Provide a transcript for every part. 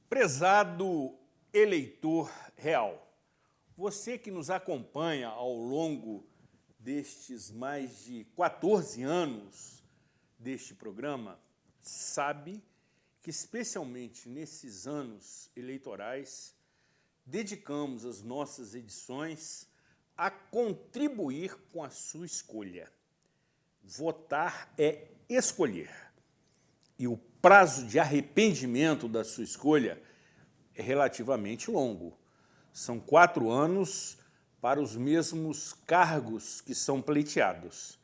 Prezado eleitor real, você que nos acompanha ao longo destes mais de 14 anos deste programa, sabe que, especialmente nesses anos eleitorais, dedicamos as nossas edições a contribuir com a sua escolha. Votar é escolher. E o prazo de arrependimento da sua escolha é relativamente longo. São 4 anos para os mesmos cargos que são pleiteados.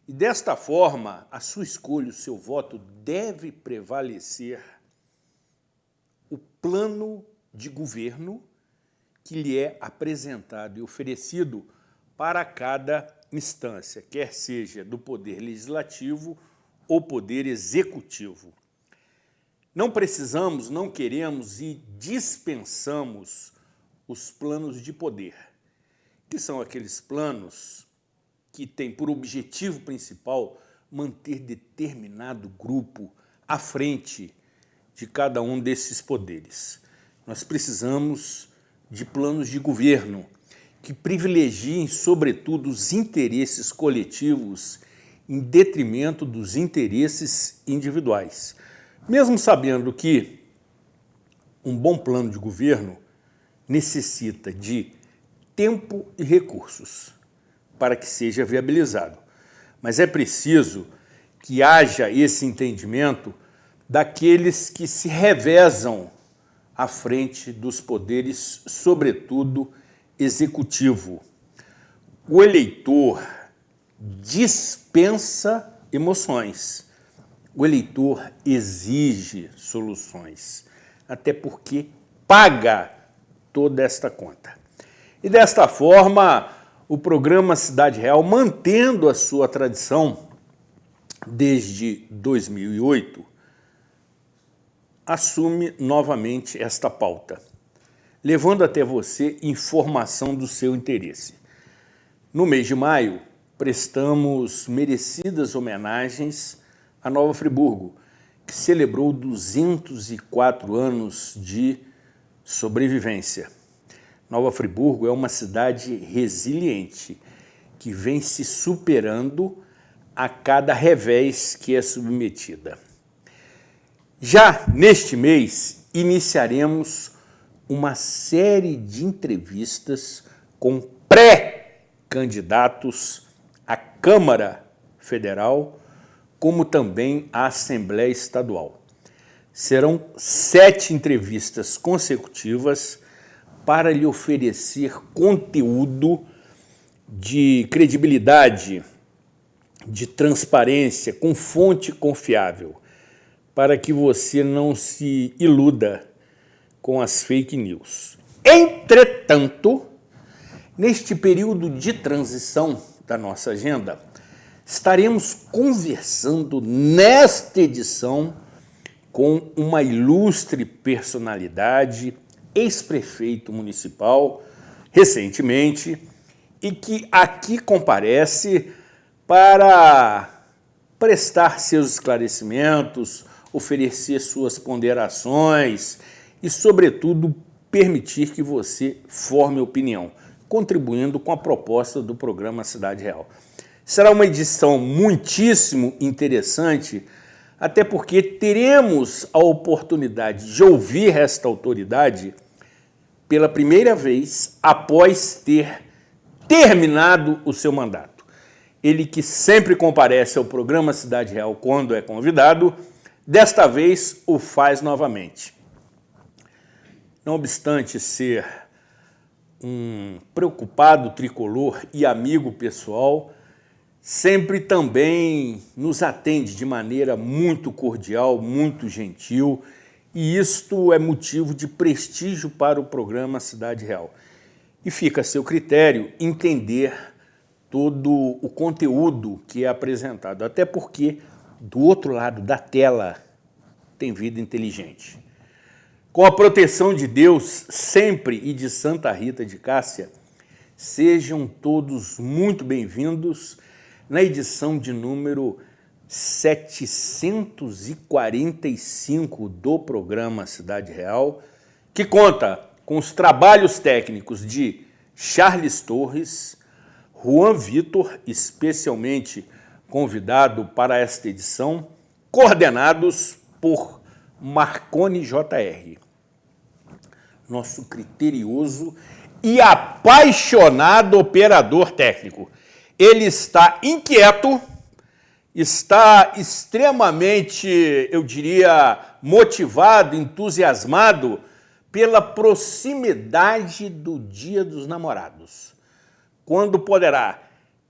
E, desta forma, a sua escolha, o seu voto, deve prevalecer o plano de governo que lhe é apresentado e oferecido para cada instância, quer seja do Poder Legislativo ou Poder Executivo. Não precisamos, não queremos e dispensamos os planos de poder, que são aqueles planos que têm por objetivo principal manter determinado grupo à frente de cada um desses poderes. Nós precisamos de planos de governo que privilegiem, sobretudo, os interesses coletivos em detrimento dos interesses individuais. Mesmo sabendo que um bom plano de governo necessita de tempo e recursos para que seja viabilizado. Mas é preciso que haja esse entendimento daqueles que se revezam à frente dos poderes, sobretudo executivo. O eleitor dispensa emoções. O eleitor exige soluções, até porque paga toda esta conta. E, desta forma, o programa Cidade Real, mantendo a sua tradição desde 2008, assume novamente esta pauta, levando até você informação do seu interesse. No mês de maio, prestamos merecidas homenagens a Nova Friburgo, que celebrou 204 anos de sobrevivência. Nova Friburgo é uma cidade resiliente, que vem se superando a cada revés que é submetida. Já neste mês, iniciaremos uma série de entrevistas com pré-candidatos à Câmara Federal, como também à Assembleia Estadual. Serão 7 entrevistas consecutivas para lhe oferecer conteúdo de credibilidade, de transparência, com fonte confiável, para que você não se iluda com as fake news. Entretanto, neste período de transição da nossa agenda, estaremos conversando nesta edição com uma ilustre personalidade, ex-prefeito municipal, recentemente, e que aqui comparece para prestar seus esclarecimentos, oferecer suas ponderações e, sobretudo, permitir que você forme opinião, contribuindo com a proposta do programa Cidade Real. Será uma edição muitíssimo interessante, até porque teremos a oportunidade de ouvir esta autoridade pela primeira vez após ter terminado o seu mandato. Ele que sempre comparece ao programa Cidade Real quando é convidado, desta vez o faz novamente. Não obstante ser um preocupado tricolor e amigo pessoal, sempre também nos atende de maneira muito cordial, muito gentil e isto é motivo de prestígio para o programa Cidade Real. E fica a seu critério entender todo o conteúdo que é apresentado, até porque do outro lado da tela tem vida inteligente. Com a proteção de Deus sempre e de Santa Rita de Cássia, sejam todos muito bem-vindos na edição de número 745 do programa Cidade Real, que conta com os trabalhos técnicos de Charles Torres, Juan Vitor, especialmente convidado para esta edição, coordenados por Marconi JR, nosso criterioso e apaixonado operador técnico. Ele está inquieto, está extremamente, eu diria, motivado, entusiasmado pela proximidade do Dia dos Namorados, quando poderá,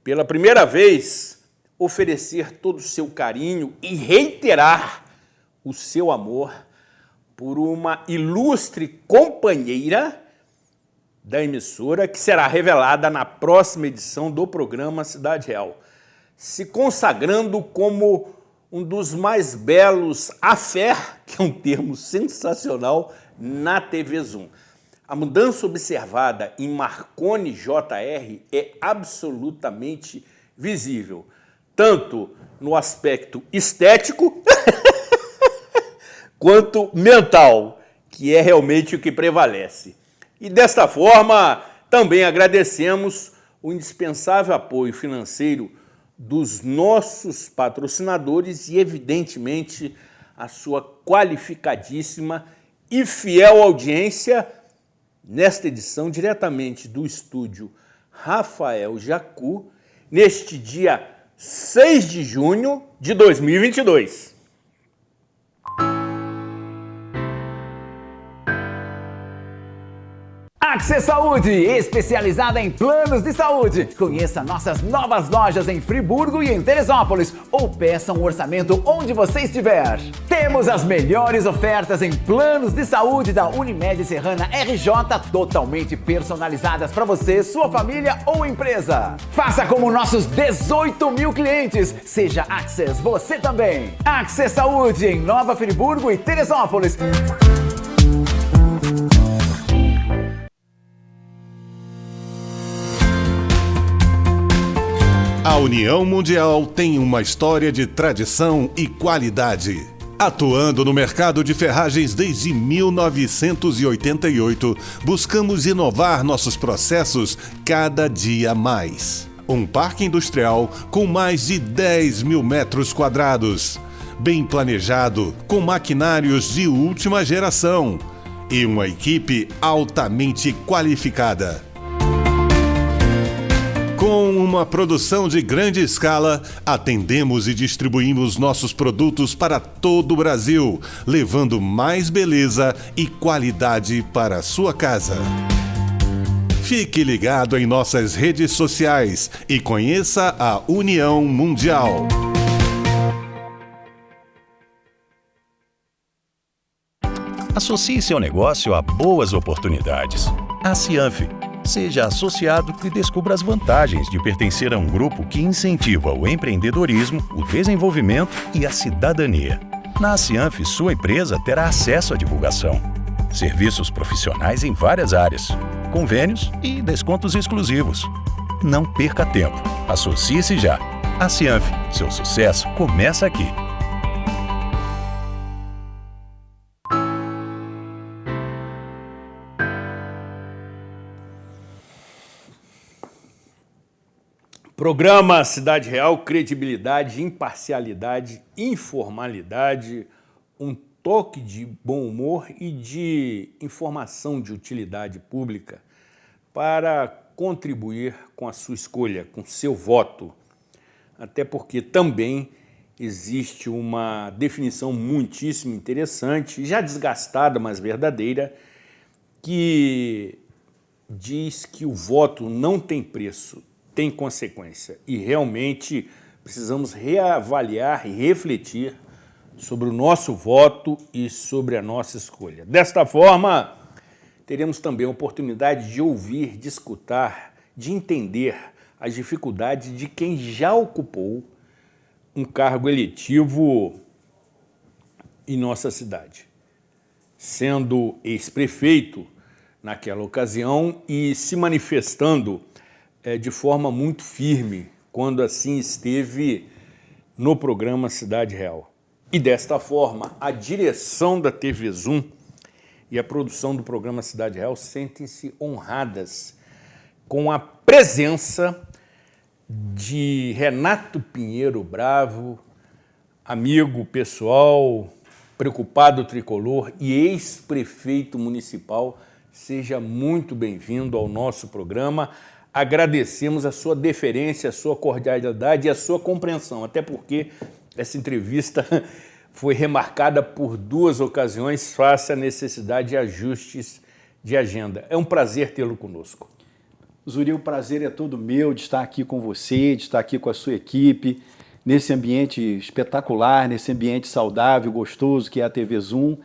pela primeira vez, oferecer todo o seu carinho e reiterar o seu amor por uma ilustre companheira da emissora que será revelada na próxima edição do programa Cidade Real, se consagrando como um dos mais belos affair, que é um termo sensacional, na TV Zoom. A mudança observada em Marconi JR é absolutamente visível, tanto no aspecto estético quanto mental, que é realmente o que prevalece. E desta forma, também agradecemos o indispensável apoio financeiro dos nossos patrocinadores e, evidentemente, a sua qualificadíssima e fiel audiência nesta edição diretamente do estúdio Rafael Jacu, neste dia 6 de junho de 2022. Access Saúde, especializada em planos de saúde. Conheça nossas novas lojas em Friburgo e em Teresópolis ou peça um orçamento onde você estiver. Temos as melhores ofertas em planos de saúde da Unimed Serrana RJ, totalmente personalizadas para você, sua família ou empresa. Faça como nossos 18 mil clientes. Seja Access você também. Access Saúde em Nova Friburgo e Teresópolis. A União Mundial tem uma história de tradição e qualidade. Atuando no mercado de ferragens desde 1988, buscamos inovar nossos processos cada dia mais. Um parque industrial com mais de 10 mil metros quadrados, bem planejado, com maquinários de última geração e uma equipe altamente qualificada. Com uma produção de grande escala, atendemos e distribuímos nossos produtos para todo o Brasil, levando mais beleza e qualidade para a sua casa. Fique ligado em nossas redes sociais e conheça a União Mundial. Associe seu negócio a boas oportunidades. A Cianf. Seja associado e descubra as vantagens de pertencer a um grupo que incentiva o empreendedorismo, o desenvolvimento e a cidadania. Na Cianf, sua empresa terá acesso à divulgação, serviços profissionais em várias áreas, convênios e descontos exclusivos. Não perca tempo. Associe-se já. A Cianf, seu sucesso começa aqui. Programa Cidade Real, credibilidade, imparcialidade, informalidade, um toque de bom humor e de informação de utilidade pública para contribuir com a sua escolha, com seu voto. Até porque também existe uma definição muitíssimo interessante, já desgastada, mas verdadeira, que diz que o voto não tem preço, tem consequência. E realmente precisamos reavaliar e refletir sobre o nosso voto e sobre a nossa escolha. Desta forma, teremos também a oportunidade de ouvir, de escutar, de entender as dificuldades de quem já ocupou um cargo eletivo em nossa cidade, sendo ex-prefeito naquela ocasião e se manifestando de forma muito firme, quando assim esteve no programa Cidade Real. E desta forma, a direção da TV Zoom e a produção do programa Cidade Real sentem-se honradas com a presença de Renato Pinheiro Bravo, amigo pessoal, preocupado tricolor e ex-prefeito municipal. Seja muito bem-vindo ao nosso programa. Agradecemos a sua deferência, a sua cordialidade e a sua compreensão, até porque essa entrevista foi remarcada por 2 ocasiões face à necessidade de ajustes de agenda. É um prazer tê-lo conosco. Zuri, o prazer é todo meu de estar aqui com você, de estar aqui com a sua equipe, nesse ambiente espetacular, nesse ambiente saudável, gostoso que é a TV Zoom.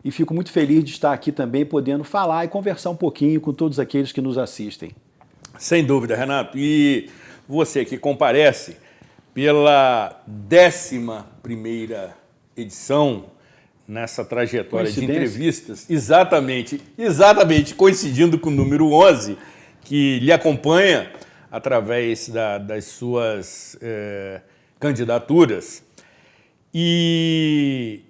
E fico muito feliz de estar aqui também podendo falar e conversar um pouquinho com todos aqueles que nos assistem. Sem dúvida, Renato. E você que comparece pela 11ª edição nessa trajetória de entrevistas, exatamente coincidindo com o número 11, que lhe acompanha através das suas candidaturas. E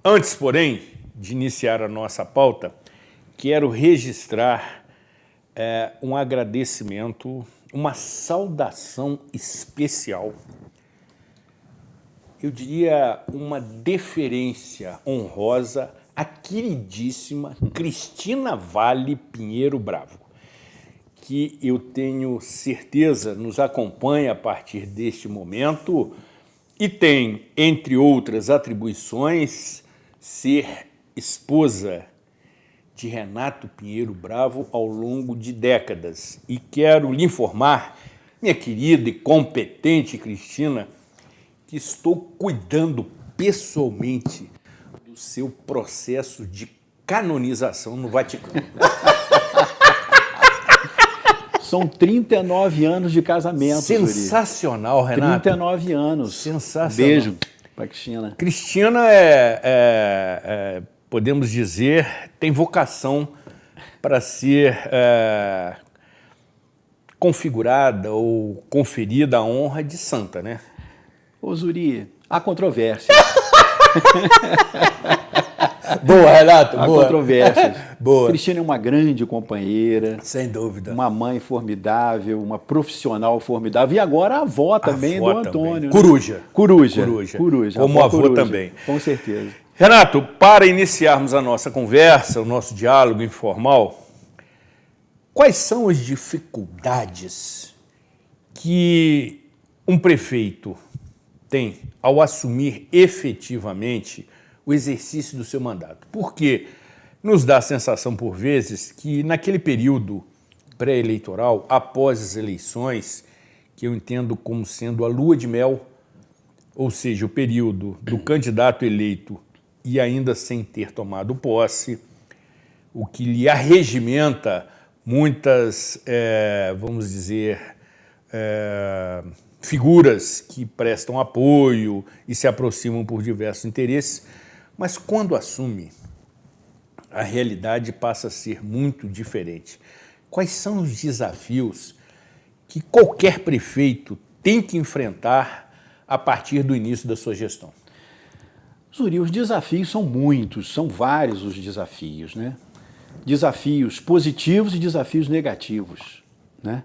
antes, porém, de iniciar a nossa pauta, quero registrar um agradecimento, uma saudação especial, eu diria uma deferência honrosa à queridíssima Cristina Vale Pinheiro Bravo, que eu tenho certeza nos acompanha a partir deste momento e tem, entre outras atribuições, ser esposa de Renato Pinheiro Bravo ao longo de décadas. E quero lhe informar, minha querida e competente Cristina, que estou cuidando pessoalmente do seu processo de canonização no Vaticano. São 39 anos de casamento. Sensacional, Zuri. Renato. 39 anos. Sensacional. Beijo para Cristina. Cristina podemos dizer, tem vocação para ser configurada ou conferida a honra de santa, né? Ô, Zuri, há controvérsia. Boa, Renato, há boa. controvérsias. Boa. Cristina é uma grande companheira. Sem dúvida. Uma mãe formidável, uma profissional formidável. E agora a avó também do Antônio. Coruja. Coruja. Como avô também. Com certeza. Renato, para iniciarmos a nossa conversa, o nosso diálogo informal, quais são as dificuldades que um prefeito tem ao assumir efetivamente o exercício do seu mandato? Porque nos dá a sensação, por vezes, que naquele período pré-eleitoral, após as eleições, que eu entendo como sendo a lua de mel, ou seja, o período do candidato eleito e ainda sem ter tomado posse, o que lhe arregimenta muitas, vamos dizer, figuras que prestam apoio e se aproximam por diversos interesses, mas quando assume, a realidade passa a ser muito diferente. Quais são os desafios que qualquer prefeito tem que enfrentar a partir do início da sua gestão? Zuri, os desafios são muitos, são vários os desafios, né? Desafios positivos e desafios negativos, né?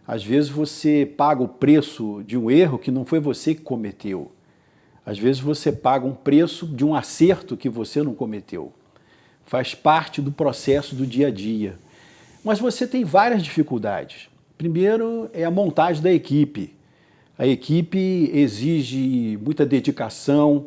Às vezes você paga o preço de um erro que não foi você que cometeu. Às vezes você paga um preço de um acerto que você não cometeu. Faz parte do processo do dia a dia. Mas você tem várias dificuldades. Primeiro é a montagem da equipe. A equipe exige muita dedicação,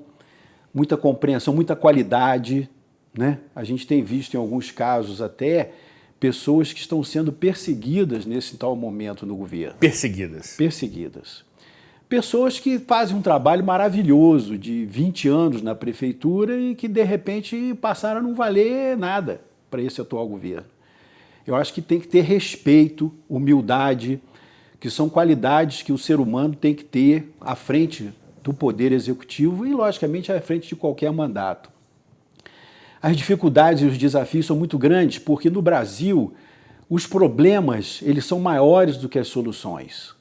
muita compreensão, muita qualidade, né? A gente tem visto em alguns casos até pessoas que estão sendo perseguidas nesse tal momento no governo. Perseguidas. Perseguidas. Pessoas que fazem um trabalho maravilhoso de 20 anos na prefeitura e que, de repente, passaram a não valer nada para esse atual governo. Eu acho que tem que ter respeito, humildade, que são qualidades que o ser humano tem que ter à frente do poder executivo e, logicamente, à frente de qualquer mandato. As dificuldades e os desafios são muito grandes porque, no Brasil, os problemas eles são maiores do que as soluções.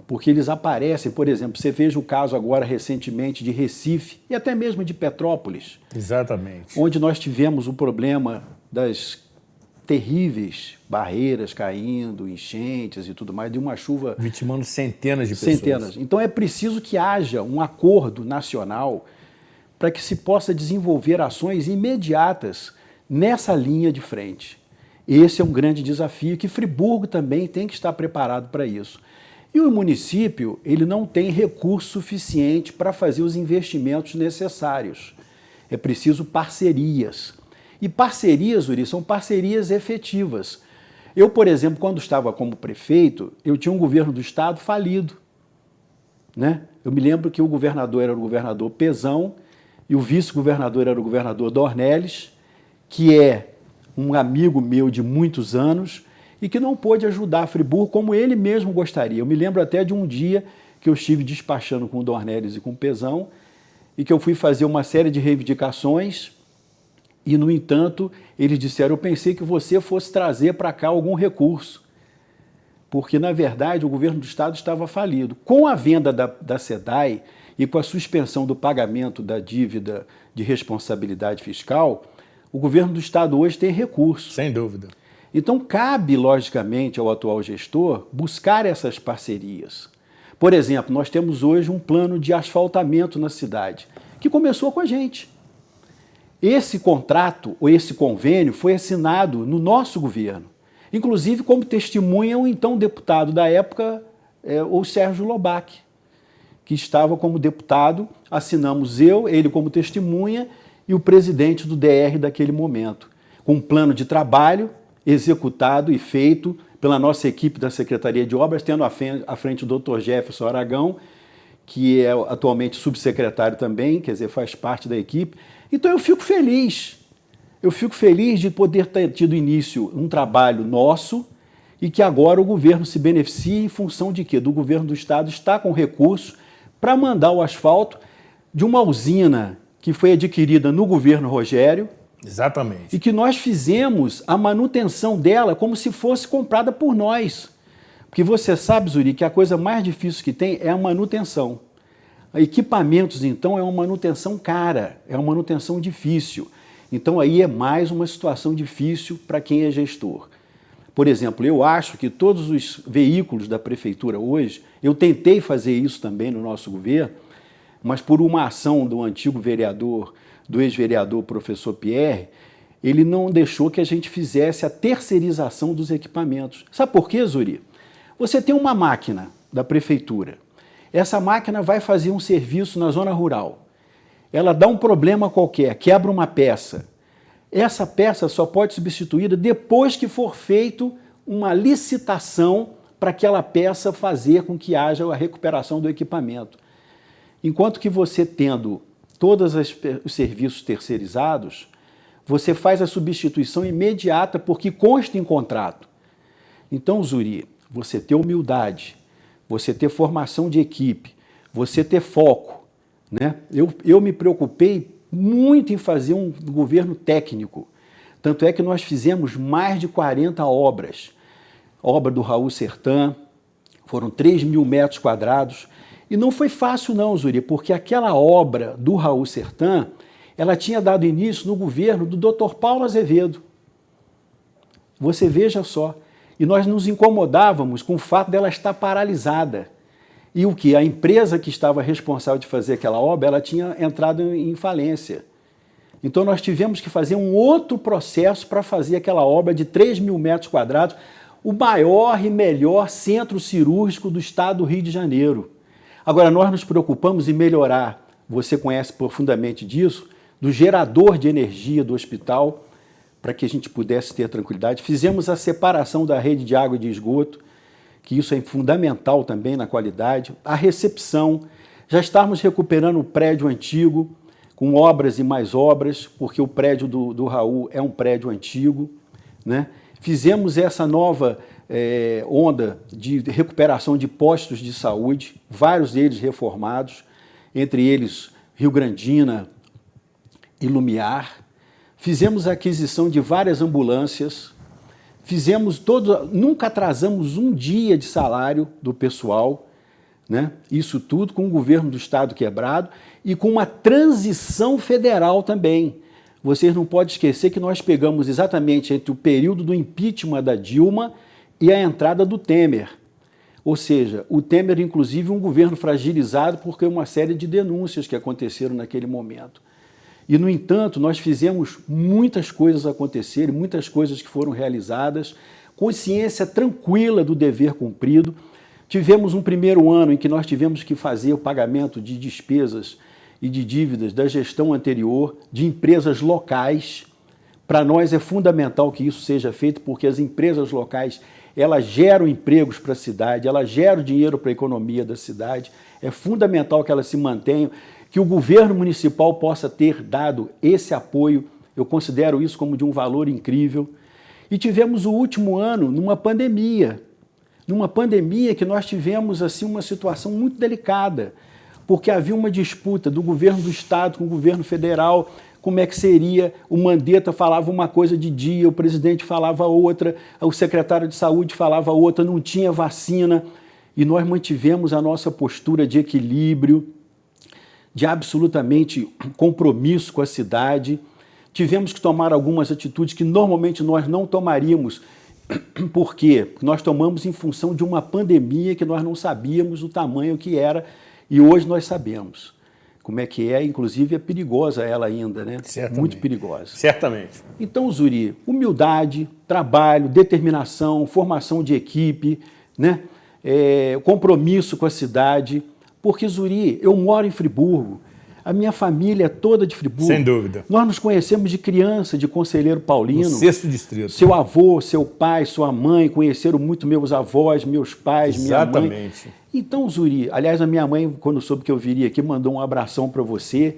Porque eles aparecem, por exemplo, você veja o caso agora recentemente de Recife e até mesmo de Petrópolis. Exatamente. Onde nós tivemos o problema das terríveis barreiras caindo, enchentes e tudo mais, de uma chuva... Vitimando centenas de pessoas. Centenas. Então é preciso que haja um acordo nacional para que se possa desenvolver ações imediatas nessa linha de frente. Esse é um grande desafio que Friburgo também tem que estar preparado para isso. E o município ele não tem recurso suficiente para fazer os investimentos necessários. É preciso parcerias. E parcerias, Uri, são parcerias efetivas. Eu, por exemplo, quando estava como prefeito, eu tinha um governo do estado falido, né? Eu me lembro que o governador era o governador Pezão e o vice-governador era o governador Dornelles, que é um amigo meu de muitos anos e que não pôde ajudar Friburgo como ele mesmo gostaria. Eu me lembro até de um dia que eu estive despachando com o Dornelles e com o Pezão e que eu fui fazer uma série de reivindicações e, no entanto, eles disseram, eu pensei que você fosse trazer para cá algum recurso, porque, na verdade, o governo do estado estava falido. Com a venda da SEDAI e com a suspensão do pagamento da dívida de responsabilidade fiscal, o governo do estado hoje tem recurso. Sem dúvida. Então, cabe, logicamente, ao atual gestor buscar essas parcerias. Por exemplo, nós temos hoje um plano de asfaltamento na cidade, que começou com a gente. Esse contrato, ou esse convênio, foi assinado no nosso governo. Inclusive, como testemunha, o então deputado da época, o Sérgio Lobac, que estava como deputado, assinamos ele como testemunha e o presidente do DR daquele momento, com um plano de trabalho executado e feito pela nossa equipe da Secretaria de Obras, tendo à frente o Dr. Jefferson Aragão, que é atualmente subsecretário também, quer dizer, faz parte da equipe. Então eu fico feliz de poder ter tido início um trabalho nosso e que agora o governo se beneficie em função de quê? Do governo do estado estar com recursos para mandar o asfalto de uma usina que foi adquirida no governo Rogério. Exatamente. E que nós fizemos a manutenção dela como se fosse comprada por nós. Porque você sabe, Zuri, que a coisa mais difícil que tem é a manutenção. Equipamentos, então, é uma manutenção cara, é uma manutenção difícil. Então, aí é mais uma situação difícil para quem é gestor. Por exemplo, eu acho que todos os veículos da prefeitura hoje, eu tentei fazer isso também no nosso governo, mas por uma ação do antigo vereador, do ex-vereador professor Pierre, ele não deixou que a gente fizesse a terceirização dos equipamentos. Sabe por quê, Zuri? Você tem uma máquina da prefeitura. Essa máquina vai fazer um serviço na zona rural. Ela dá um problema qualquer, quebra uma peça. Essa peça só pode ser substituída depois que for feita uma licitação para aquela peça fazer com que haja a recuperação do equipamento. Enquanto que você tendo todos os serviços terceirizados, você faz a substituição imediata porque consta em contrato. Então, Zuri, você ter humildade, você ter formação de equipe, você ter foco, né? Eu me preocupei muito em fazer um governo técnico. Tanto é que nós fizemos mais de 40 obras. Obra do Raul Sertã, foram 3.000 metros quadrados. E não foi fácil não, Zuri, porque aquela obra do Raul Sertã, ela tinha dado início no governo do Dr. Paulo Azevedo. Você veja só. E nós nos incomodávamos com o fato dela estar paralisada. E o que? A empresa que estava responsável de fazer aquela obra, ela tinha entrado em falência. Então nós tivemos que fazer um outro processo para fazer aquela obra de 3.000 metros quadrados, o maior e melhor centro cirúrgico do estado do Rio de Janeiro. Agora, nós nos preocupamos em melhorar, você conhece profundamente disso, do gerador de energia do hospital, para que a gente pudesse ter tranquilidade. Fizemos a separação da rede de água e de esgoto, que isso é fundamental também na qualidade. A recepção, já estamos recuperando o prédio antigo, com obras e mais obras, porque o prédio do Raul é um prédio antigo, né? Fizemos essa nova onda de recuperação de postos de saúde, vários deles reformados, entre eles Rio Grandina e Lumiar. Fizemos a aquisição de várias ambulâncias, nunca atrasamos um dia de salário do pessoal, né? Isso tudo com o governo do estado quebrado e com uma transição federal também. Vocês não podem esquecer que nós pegamos exatamente entre o período do impeachment da Dilma e a entrada do Temer. Ou seja, o Temer, inclusive, um governo fragilizado porque uma série de denúncias que aconteceram naquele momento. E, no entanto, nós fizemos muitas coisas acontecerem, muitas coisas que foram realizadas, consciência tranquila do dever cumprido. Tivemos um primeiro ano em que nós tivemos que fazer o pagamento de despesas e de dívidas da gestão anterior, de empresas locais. Para nós é fundamental que isso seja feito, porque as empresas locais, elas geram empregos para a cidade, elas geram dinheiro para a economia da cidade. É fundamental que elas se mantenham, que o governo municipal possa ter dado esse apoio. Eu considero isso como de um valor incrível. E tivemos o último ano numa pandemia que nós tivemos assim uma situação muito delicada, porque havia uma disputa do governo do estado com o governo federal, como é que seria, o Mandetta falava uma coisa de dia, o presidente falava outra, o secretário de saúde falava outra, não tinha vacina, e nós mantivemos a nossa postura de equilíbrio, de absolutamente compromisso com a cidade. Tivemos que tomar algumas atitudes que normalmente nós não tomaríamos. Por quê? Porque nós tomamos em função de uma pandemia que nós não sabíamos o tamanho que era e hoje nós sabemos como é que é, inclusive é perigosa ela ainda, né? Certamente. Muito perigosa. Certamente. Então, Zuri, humildade, trabalho, determinação, formação de equipe, né? Compromisso com a cidade, porque, Zuri, eu moro em Friburgo, a minha família é toda de Friburgo. Sem dúvida. Nós nos conhecemos de criança, de Conselheiro Paulino. No 6º distrito. Seu avô, seu pai, sua mãe, conheceram muito meus avós, meus pais, Exatamente. minha mãe. Então, Zuri, aliás, a minha mãe, quando soube que eu viria aqui, mandou um abração para você.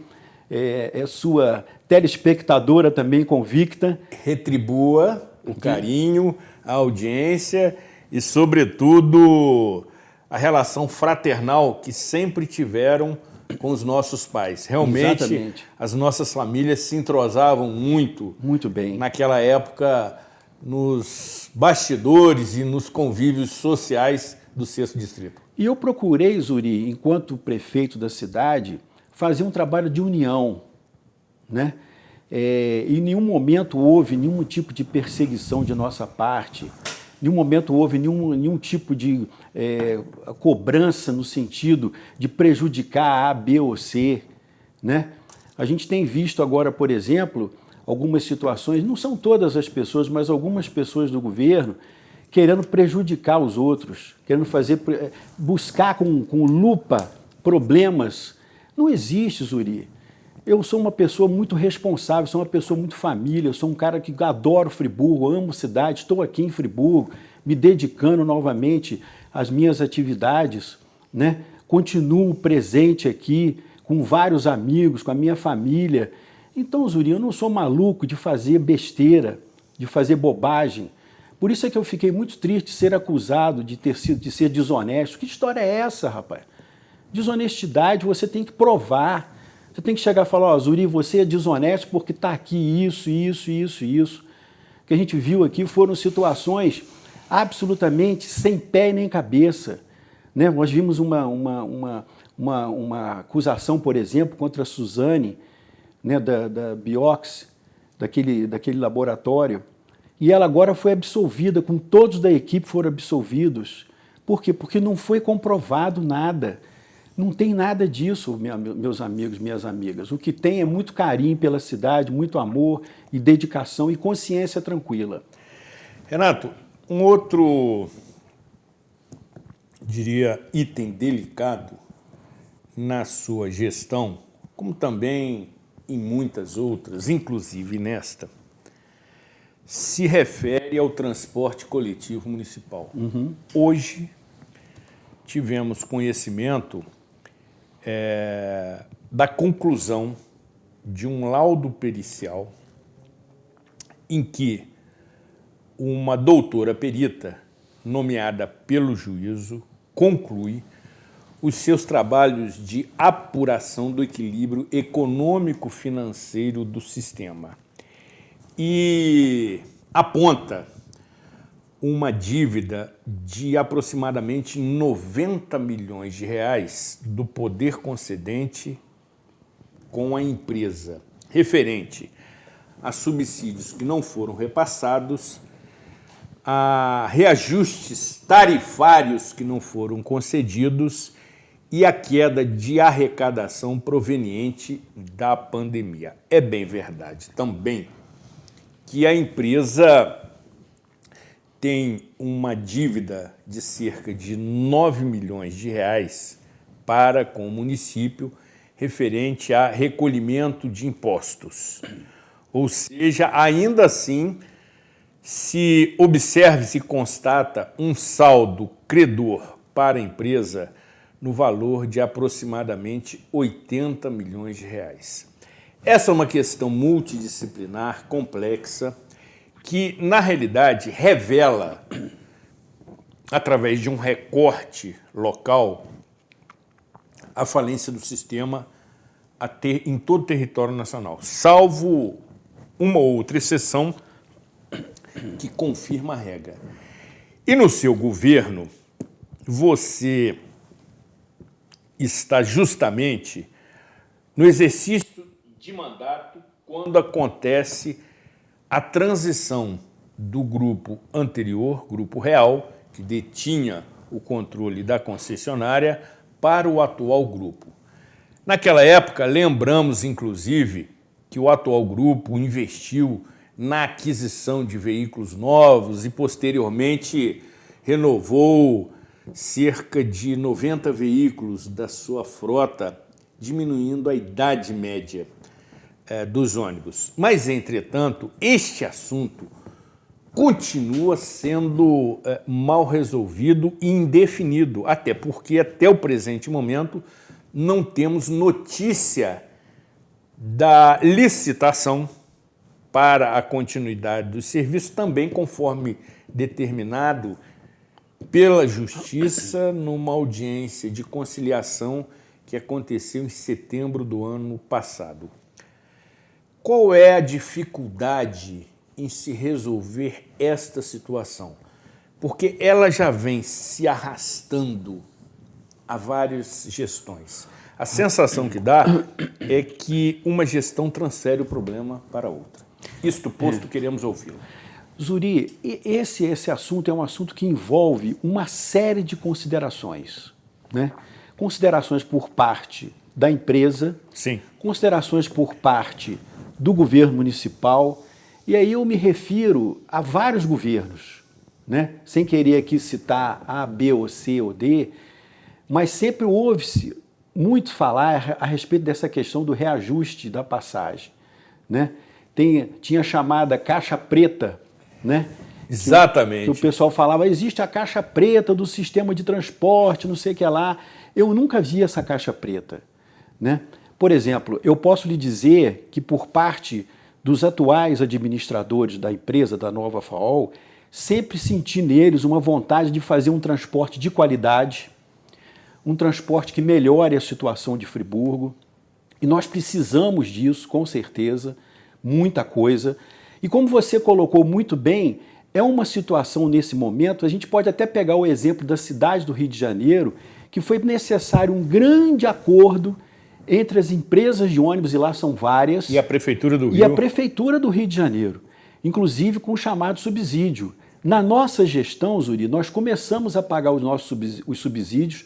É sua telespectadora também convicta. Retribua o carinho, a audiência e, sobretudo, a relação fraternal que sempre tiveram com os nossos pais. Realmente, exatamente, as nossas famílias se entrosavam muito bem naquela época nos bastidores e nos convívios sociais do 6º distrito. E eu procurei, Zuri, enquanto prefeito da cidade, fazer um trabalho de união, né? Em nenhum momento houve nenhum tipo de perseguição de nossa parte, em nenhum momento houve nenhum tipo de cobrança no sentido de prejudicar A, B ou C, né? A gente tem visto agora, por exemplo, algumas situações, não são todas as pessoas, mas algumas pessoas do governo querendo prejudicar os outros, querendo buscar com lupa problemas. Não existe, Zuri. Eu sou uma pessoa muito responsável, sou uma pessoa muito família, sou um cara que adoro Friburgo, amo cidade, estou aqui em Friburgo, me dedicando novamente às minhas atividades, né? Continuo presente aqui com vários amigos, com a minha família. Então, Zuri, eu não sou maluco de fazer besteira, de fazer bobagem. Por isso é que eu fiquei muito triste de ser acusado de ser desonesto. Que história é essa, rapaz? Desonestidade você tem que provar. Você tem que chegar e falar, ó, Zuri, você é desonesto porque está aqui isso. O que a gente viu aqui foram situações absolutamente sem pé nem cabeça, né? Nós vimos uma acusação, por exemplo, contra a Suzane, né, da Biox, daquele laboratório, e ela agora foi absolvida, com todos da equipe foram absolvidos. Por quê? Porque não foi comprovado nada. Não tem nada disso, meus amigos, minhas amigas. O que tem é muito carinho pela cidade, muito amor e dedicação e consciência tranquila. Renato, um outro, diria, item delicado na sua gestão, como também em muitas outras, inclusive nesta, se refere ao transporte coletivo municipal. Hoje, tivemos conhecimento da conclusão de um laudo pericial em que uma doutora perita, nomeada pelo juízo, conclui os seus trabalhos de apuração do equilíbrio econômico-financeiro do sistema e aponta uma dívida de aproximadamente 90 milhões de reais do poder concedente com a empresa, referente a subsídios que não foram repassados, a reajustes tarifários que não foram concedidos e a queda de arrecadação proveniente da pandemia. É bem verdade também que a empresa tem uma dívida de cerca de 9 milhões de reais para com o município referente a recolhimento de impostos. Ou seja, ainda assim, se observa e se constata um saldo credor para a empresa no valor de aproximadamente 80 milhões de reais. Essa é uma questão multidisciplinar, complexa, que, na realidade, revela, através de um recorte local, a falência do sistema em todo o território nacional, salvo uma ou outra exceção que confirma a regra. E no seu governo, você está justamente no exercício de mandato quando acontece a transição do grupo anterior, Grupo Real, que detinha o controle da concessionária, para o atual grupo. Naquela época, lembramos, inclusive, que o atual grupo investiu na aquisição de veículos novos e, posteriormente, renovou cerca de 90 veículos da sua frota, diminuindo a idade média dos ônibus. Mas, entretanto, este assunto continua sendo mal resolvido e indefinido, até porque, até o presente momento, não temos notícia da licitação para a continuidade do serviço, também conforme determinado pela Justiça numa audiência de conciliação que aconteceu em setembro do ano passado. Qual é a dificuldade em se resolver esta situação? Porque ela já vem se arrastando há várias gestões. A sensação que dá é que uma gestão transfere o problema para outra. Isto posto, queremos ouvi-lo. Zuri, esse assunto é um assunto que envolve uma série de considerações, né? Considerações por parte da empresa, sim, considerações por parte do governo municipal, e aí eu me refiro a vários governos, né? Sem querer aqui citar A, B, ou C ou D, mas sempre ouve-se muito falar a respeito dessa questão do reajuste da passagem, né? Tinha a chamada caixa preta, né? Exatamente. Que o pessoal falava, existe a caixa preta do sistema de transporte, não sei o que lá. Eu nunca vi essa caixa preta, né? Por exemplo, eu posso lhe dizer que por parte dos atuais administradores da empresa, da Nova FAOL, sempre senti neles uma vontade de fazer um transporte de qualidade, um transporte que melhore a situação de Friburgo. E nós precisamos disso, com certeza, muita coisa. E como você colocou muito bem, é uma situação nesse momento, a gente pode até pegar o exemplo da cidade do Rio de Janeiro, que foi necessário um grande acordo entre as empresas de ônibus, e lá são várias, e a Prefeitura do Rio. E a Prefeitura do Rio de Janeiro, inclusive com o chamado subsídio. Na nossa gestão, Zuri, nós começamos a pagar os subsídios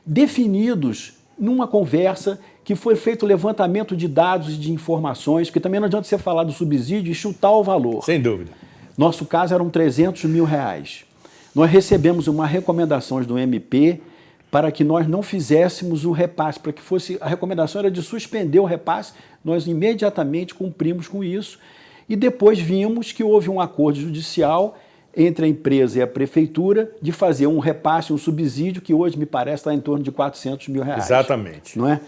definidos numa conversa que foi feito o levantamento de dados e de informações, porque também não adianta você falar do subsídio e chutar o valor. Sem dúvida. Nosso caso eram 300 mil reais. Nós recebemos uma recomendação do MP para que nós não fizéssemos o repasse, para que fosse, a recomendação era de suspender o repasse, nós imediatamente cumprimos com isso, e depois vimos que houve um acordo judicial entre a empresa e a prefeitura de fazer um repasse, um subsídio, que hoje me parece estar em torno de R$400 mil. Exatamente. Não é?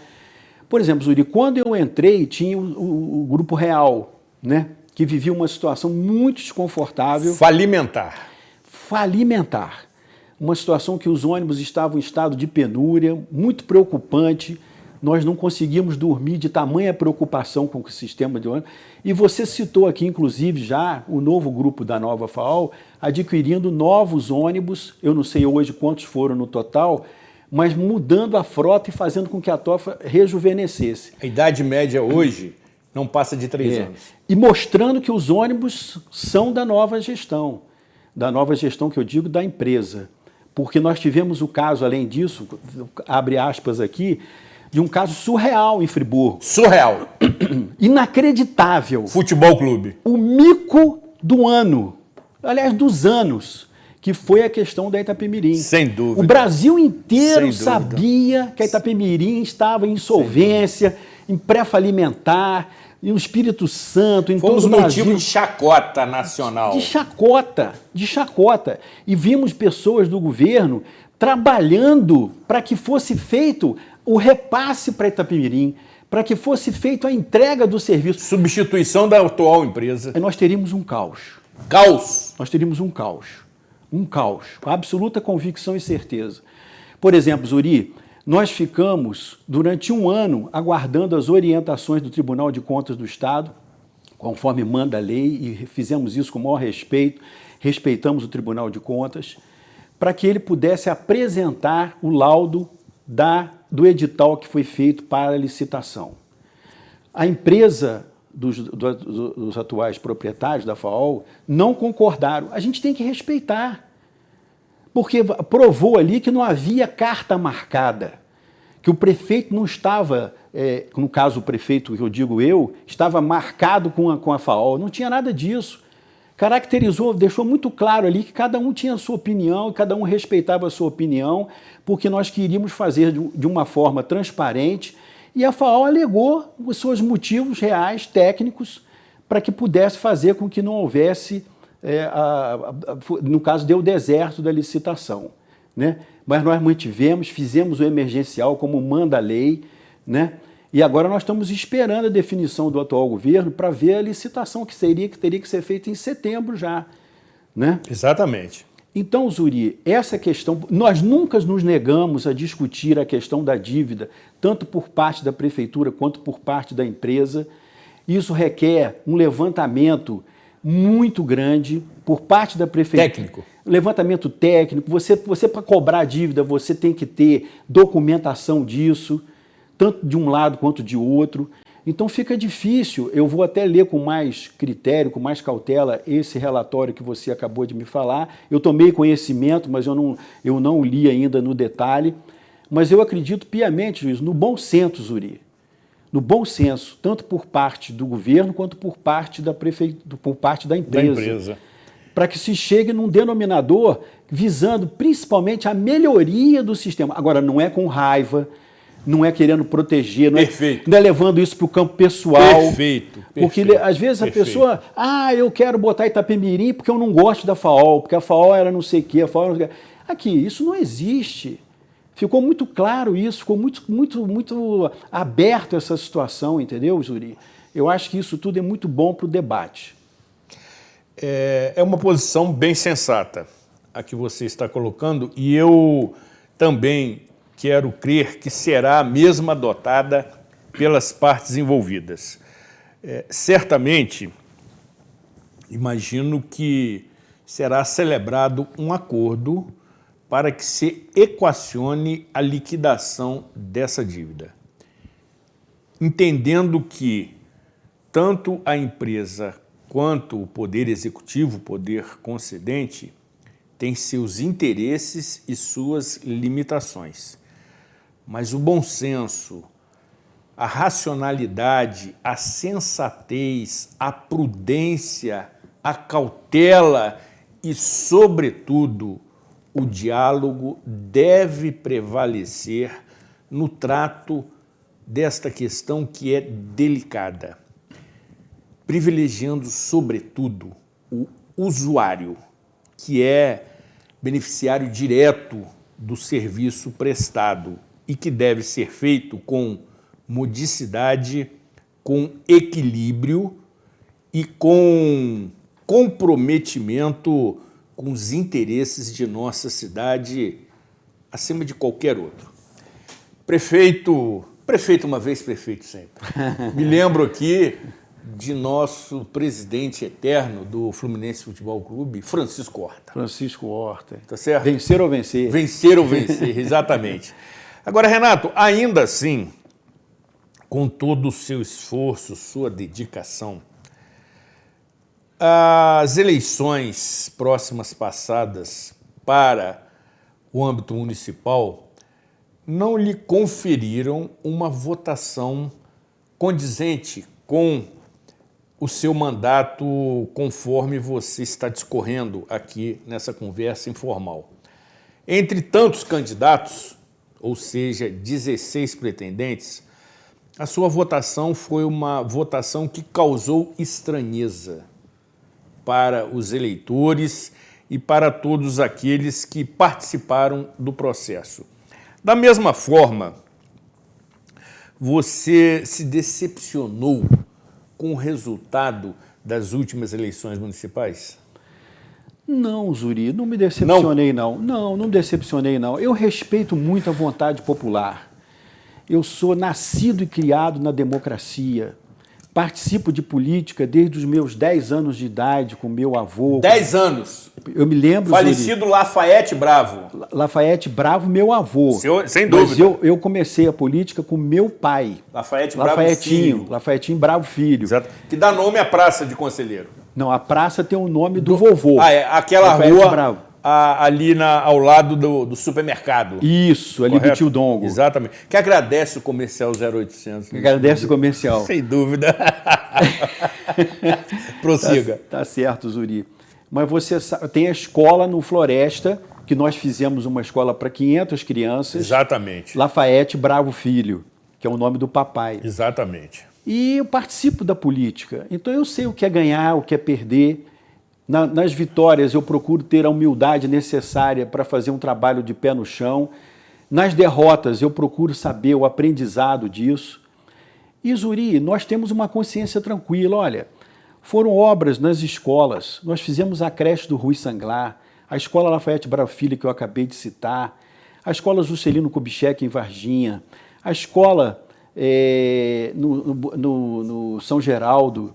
Por exemplo, Zuri, quando eu entrei, tinha o Grupo Real, né, que vivia uma situação muito desconfortável. Falimentar. Uma situação que os ônibus estavam em estado de penúria, muito preocupante. Nós não conseguíamos dormir de tamanha preocupação com o sistema de ônibus. E você citou aqui, inclusive, já o novo grupo da Nova FAO adquirindo novos ônibus, eu não sei hoje quantos foram no total, mas mudando a frota e fazendo com que a TOFA rejuvenescesse. A idade média hoje não passa de 3 anos. E mostrando que os ônibus são da nova gestão que eu digo da empresa. Porque nós tivemos o caso, além disso, abre aspas aqui, de um caso surreal em Friburgo. Surreal. Inacreditável. Futebol Clube. O mico do ano, aliás, dos anos, que foi a questão da Itapemirim. Sem dúvida. O Brasil inteiro sabia que a Itapemirim estava em insolvência, em pré-falimentar, e no Espírito Santo, em Fomos todo o Brasil. motivo de chacota nacional. De chacota. E vimos pessoas do governo trabalhando para que fosse feito o repasse para Itapemirim, para que fosse feita a entrega do serviço. Substituição da atual empresa. Nós teríamos um caos. Caos. Nós teríamos um caos. Um caos. Com absoluta convicção e certeza. Por exemplo, Zuri, nós ficamos durante 1 ano aguardando as orientações do Tribunal de Contas do Estado, conforme manda a lei, e fizemos isso com o maior respeito, respeitamos o Tribunal de Contas, para que ele pudesse apresentar o laudo do edital que foi feito para a licitação. A empresa dos atuais proprietários da FAO não concordaram. A gente tem que respeitar, porque provou ali que não havia carta marcada, que o prefeito não estava, no caso o prefeito que eu digo estava marcado com a FAO, não tinha nada disso. Caracterizou, deixou muito claro ali que cada um tinha a sua opinião, cada um respeitava a sua opinião, porque nós queríamos fazer de uma forma transparente, e a FAO alegou os seus motivos reais, técnicos, para que pudesse fazer com que não houvesse, no caso, deu deserto da licitação, né? Mas nós mantivemos, fizemos o emergencial como manda a lei, né? E agora nós estamos esperando a definição do atual governo para ver a licitação que teria que ser feita em setembro já, né? Exatamente. Então, Zuri, essa questão, nós nunca nos negamos a discutir a questão da dívida, tanto por parte da prefeitura quanto por parte da empresa. Isso requer um levantamento muito grande por parte da prefeitura. Técnico. Levantamento técnico. Você para cobrar a dívida, você tem que ter documentação disso, tanto de um lado quanto de outro. Então fica difícil, eu vou até ler com mais critério, com mais cautela, esse relatório que você acabou de me falar. Eu tomei conhecimento, mas eu não li ainda no detalhe. Mas eu acredito piamente, Luiz, no bom senso, Zuri. No bom senso, tanto por parte do governo quanto por parte da prefeitura, por parte da empresa. Para que se chegue num denominador visando principalmente a melhoria do sistema. Agora, não é com raiva, não é querendo proteger, não é levando isso para o campo pessoal. Perfeito. Porque às vezes a pessoa, eu quero botar Itapemirim porque eu não gosto da FAO, porque a FAO era não sei o quê, a FAO não sei o quê. Aqui, isso não existe. Ficou muito claro isso, ficou muito aberto essa situação, entendeu, Zuri? Eu acho que isso tudo é muito bom para o debate. É uma posição bem sensata a que você está colocando, e eu também quero crer que será a mesma adotada pelas partes envolvidas. Certamente, imagino que será celebrado um acordo para que se equacione a liquidação dessa dívida, entendendo que tanto a empresa quanto o poder executivo, o poder concedente, tem seus interesses e suas limitações. Mas o bom senso, a racionalidade, a sensatez, a prudência, a cautela e, sobretudo, o diálogo deve prevalecer no trato desta questão que é delicada, privilegiando, sobretudo, o usuário, que é beneficiário direto do serviço prestado e que deve ser feito com modicidade, com equilíbrio e com comprometimento com os interesses de nossa cidade acima de qualquer outro. Prefeito uma vez, prefeito sempre. Me lembro aqui de nosso presidente eterno do Fluminense Futebol Clube, Francisco Horta. Francisco Horta. Tá certo? Vencer ou vencer. Vencer ou vencer, exatamente. Agora, Renato, ainda assim, com todo o seu esforço, sua dedicação, as eleições próximas passadas para o âmbito municipal não lhe conferiram uma votação condizente com o seu mandato conforme você está discorrendo aqui nessa conversa informal. Entre tantos candidatos, ou seja, 16 pretendentes, a sua votação foi uma votação que causou estranheza para os eleitores e para todos aqueles que participaram do processo. Da mesma forma, você se decepcionou com o resultado das últimas eleições municipais? Não, Zuri, não me decepcionei, não. Não me decepcionei, não. Eu respeito muito a vontade popular. Eu sou nascido e criado na democracia. Participo de política desde os meus 10 anos de idade com meu avô. 10 anos? Eu me lembro... Falecido Zuri, Lafayette Bravo. Lafayette Bravo, meu avô. Sem dúvida. Mas eu comecei a política com meu pai. Lafayette Bravo Filho. Lafayette Bravo Filho. Exato. Que dá nome à Praça de Conselheiro. Não, a praça tem o nome do vovô. Ah, é aquela Lafayette rua Bravo. Ali ao lado do supermercado. Isso, ali Correto? do Tio Dongo. Exatamente. Que agradece o comercial 0800. Agradece o comercial. Sem dúvida. Prossiga. Tá certo, Zuri. Mas você sabe, tem a escola no Floresta, que nós fizemos uma escola para 500 crianças. Exatamente. Lafayette Bravo Filho, que é o nome do papai. Exatamente. E eu participo da política, então eu sei o que é ganhar, o que é perder. Nas vitórias eu procuro ter a humildade necessária para fazer um trabalho de pé no chão. Nas derrotas eu procuro saber o aprendizado disso. E, Zuri, nós temos uma consciência tranquila. Olha, foram obras nas escolas. Nós fizemos a creche do Rui Sanglar, a escola Lafayette Bravo Filho, que eu acabei de citar, a escola Juscelino Kubitschek em Varginha, a escola no São Geraldo,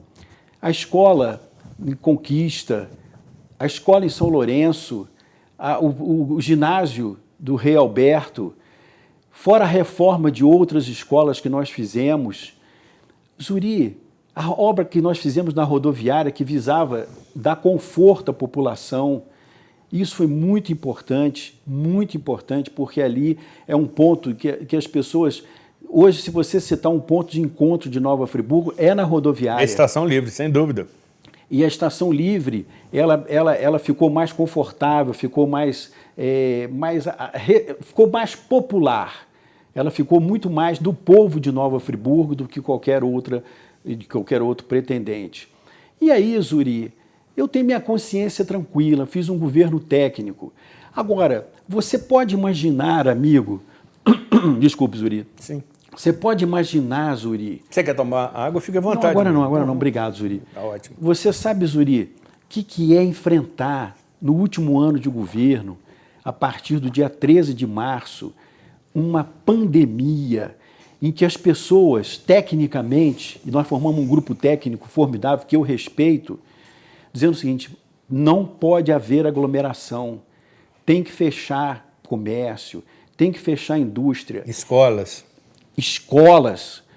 a escola em Conquista, a escola em São Lourenço, o ginásio do Rei Alberto, fora a reforma de outras escolas que nós fizemos. Zuri, a obra que nós fizemos na rodoviária que visava dar conforto à população, isso foi muito importante, porque ali é um ponto que as pessoas... Hoje, se você citar um ponto de encontro de Nova Friburgo, é na rodoviária. É a Estação Livre, sem dúvida. E a Estação Livre, ela ficou mais confortável, ficou mais popular. Ela ficou muito mais do povo de Nova Friburgo do que qualquer outro pretendente. E aí, Zuri, eu tenho minha consciência tranquila, fiz um governo técnico. Agora, você pode imaginar, amigo... Desculpe, Zuri. Sim. Você pode imaginar, Zuri... Você quer tomar água? Fica à vontade. Não, agora não. Obrigado, Zuri. Tá ótimo. Você sabe, Zuri, o que é enfrentar, no último ano de governo, a partir do dia 13 de março, uma pandemia em que as pessoas, tecnicamente, e nós formamos um grupo técnico formidável, que eu respeito, dizendo o seguinte, não pode haver aglomeração, tem que fechar comércio, tem que fechar indústria. Escolas.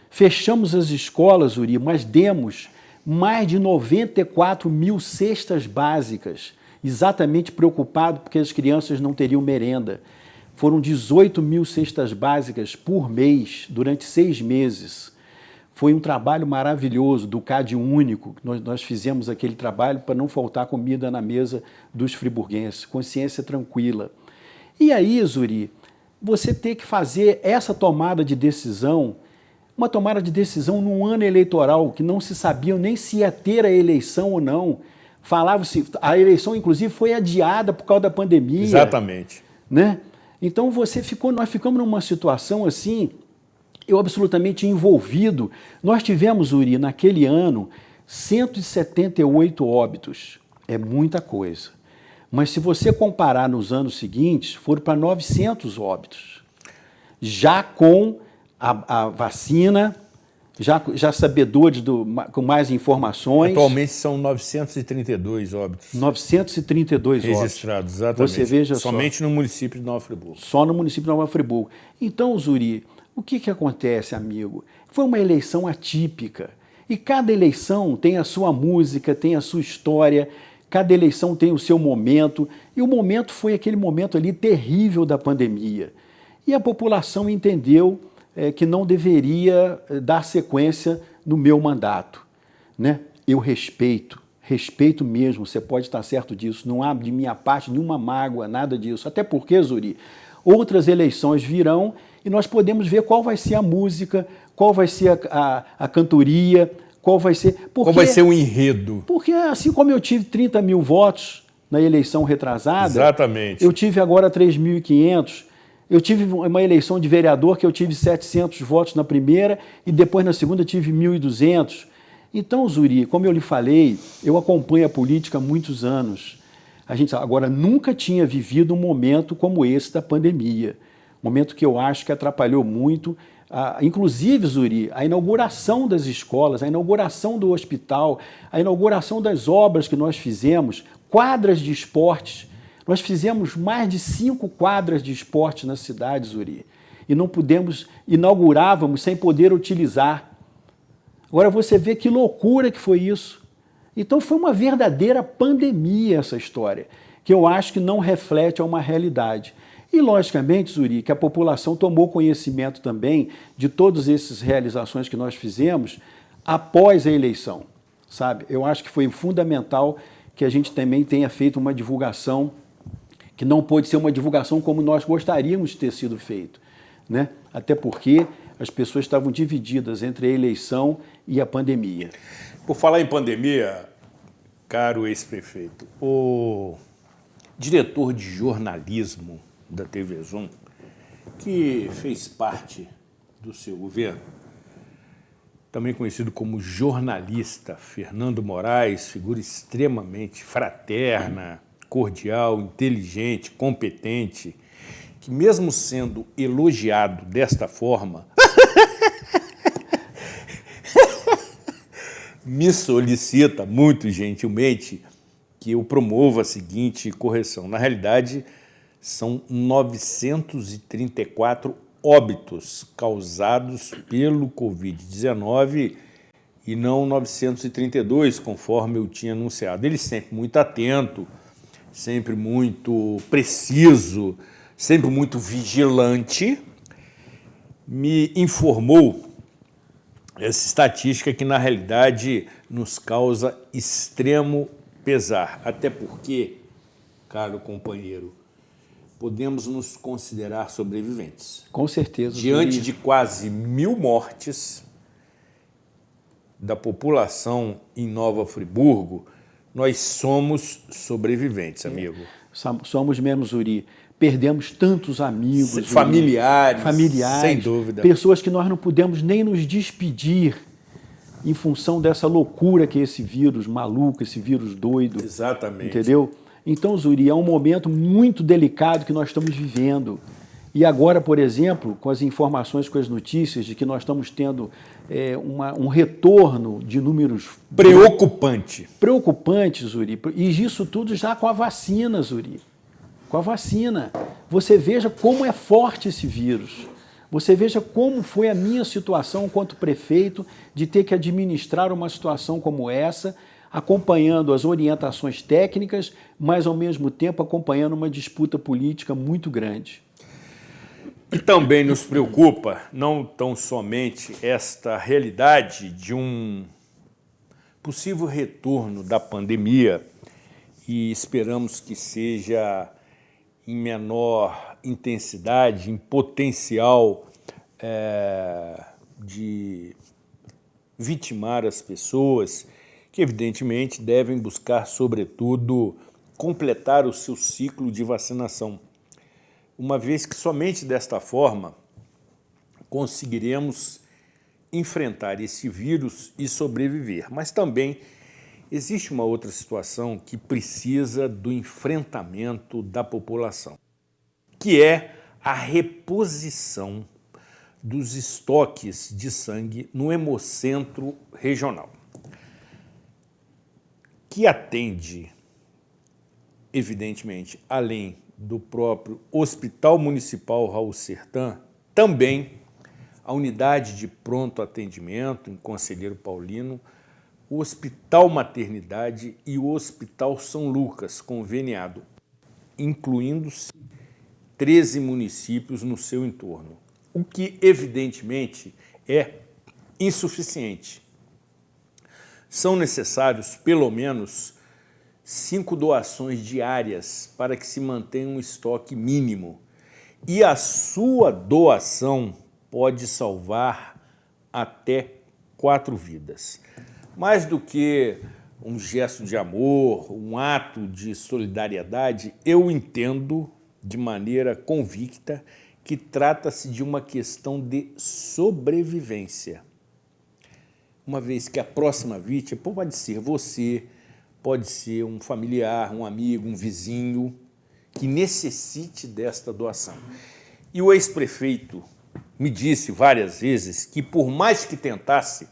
Fechamos as escolas, Uri, mas demos mais de 94 mil cestas básicas, exatamente preocupado porque as crianças não teriam merenda. Foram 18 mil cestas básicas por mês, durante 6 meses. Foi um trabalho maravilhoso do CAD Único. Nós fizemos aquele trabalho para não faltar comida na mesa dos friburguenses. Consciência tranquila. E aí, Zuri, você ter que fazer essa tomada de decisão, uma tomada de decisão num ano eleitoral que não se sabia nem se ia ter a eleição ou não, Falava-se, a eleição inclusive foi adiada por causa da pandemia. Exatamente. Né? Então nós ficamos numa situação assim, eu absolutamente envolvido. Nós tivemos, Uri, naquele ano, 178 óbitos. É muita coisa. Mas se você comparar nos anos seguintes, foram para 900 óbitos. Já com a vacina, já sabedores com mais informações. Atualmente são 932 óbitos. 932 registrados, óbitos. exatamente. Você veja somente no município de Nova Friburgo. Só no município de Nova Friburgo. Então, Zuri, o que acontece, amigo? Foi uma eleição atípica. E cada eleição tem a sua música, tem a sua história, cada eleição tem o seu momento. E o momento foi aquele momento ali terrível da pandemia. E a população entendeu que não deveria dar sequência no meu mandato. Né? Eu respeito mesmo, você pode estar certo disso, não há de minha parte nenhuma mágoa, nada disso. Até porque, Zuri, outras eleições virão e nós podemos ver qual vai ser a música, qual vai ser a cantoria, qual vai ser o enredo. Porque assim como eu tive 30 mil votos na eleição retrasada, exatamente, eu tive agora 3.500. Eu tive uma eleição de vereador que eu tive 700 votos na primeira e depois na segunda tive 1.200. Então, Zuri, como eu lhe falei, eu acompanho a política há muitos anos. A gente agora nunca tinha vivido um momento como esse da pandemia. Um momento que eu acho que atrapalhou muito. Inclusive, Zuri, a inauguração das escolas, a inauguração do hospital, a inauguração das obras que nós fizemos, quadras de esportes. Nós fizemos mais de 5 quadras de esporte na cidade, Zuri, e não inaugurávamos sem poder utilizar. Agora você vê que loucura que foi isso. Então foi uma verdadeira pandemia essa história, que eu acho que não reflete a uma realidade. E, logicamente, Zuri, que a população tomou conhecimento também de todas essas realizações que nós fizemos após a eleição, sabe? Eu acho que foi fundamental que a gente também tenha feito uma divulgação que não pôde ser uma divulgação como nós gostaríamos de ter sido feito, né? Até porque as pessoas estavam divididas entre a eleição e a pandemia. Por falar em pandemia, caro ex-prefeito, o diretor de jornalismo da TV Zoom, que fez parte do seu governo, também conhecido como jornalista Fernando Moraes, figura extremamente fraterna, cordial, inteligente, competente, que mesmo sendo elogiado desta forma, me solicita muito gentilmente que eu promova a seguinte correção. Na realidade, são 934 óbitos causados pelo Covid-19 e não 932, conforme eu tinha anunciado. Ele sempre muito atento, sempre muito preciso, sempre muito vigilante, me informou essa estatística que, na realidade, nos causa extremo pesar. Até porque, caro companheiro, podemos nos considerar sobreviventes. Com certeza. Diante de quase 1.000 mortes da população em Nova Friburgo, nós somos sobreviventes, amigo. Somos mesmo, Zuri. Perdemos tantos amigos. Familiares, sem dúvida. Pessoas que nós não pudemos nem nos despedir em função dessa loucura que é esse vírus maluco, esse vírus doido. Exatamente. Entendeu? Então, Zuri, é um momento muito delicado que nós estamos vivendo. E agora, por exemplo, com as informações, com as notícias de que nós estamos tendo um retorno de números... Preocupante, Zuri. E isso tudo já com a vacina, Zuri. Com a vacina. Você veja como é forte esse vírus. Você veja como foi a minha situação enquanto prefeito de ter que administrar uma situação como essa, acompanhando as orientações técnicas, mas ao mesmo tempo acompanhando uma disputa política muito grande. E também nos preocupa não tão somente esta realidade de um possível retorno da pandemia, e esperamos que seja em menor intensidade, em potencial de vitimar as pessoas, que evidentemente devem buscar, sobretudo, completar o seu ciclo de vacinação, uma vez que somente desta forma conseguiremos enfrentar esse vírus e sobreviver. Mas também existe uma outra situação que precisa do enfrentamento da população, que é a reposição dos estoques de sangue no Hemocentro Regional, que atende, evidentemente, além do próprio Hospital Municipal Raul Sertan, também a unidade de pronto atendimento em Conselheiro Paulino, o Hospital Maternidade e o Hospital São Lucas, conveniado, incluindo-se 13 municípios no seu entorno, o que, evidentemente, é insuficiente. São necessários, pelo menos, 5 doações diárias para que se mantenha um estoque mínimo. E a sua doação pode salvar até 4 vidas. Mais do que um gesto de amor, um ato de solidariedade, eu entendo de maneira convicta que trata-se de uma questão de sobrevivência. Uma vez que a próxima vítima pode ser você, pode ser um familiar, um amigo, um vizinho que necessite desta doação. E o ex-prefeito me disse várias vezes que, por mais que tentasse,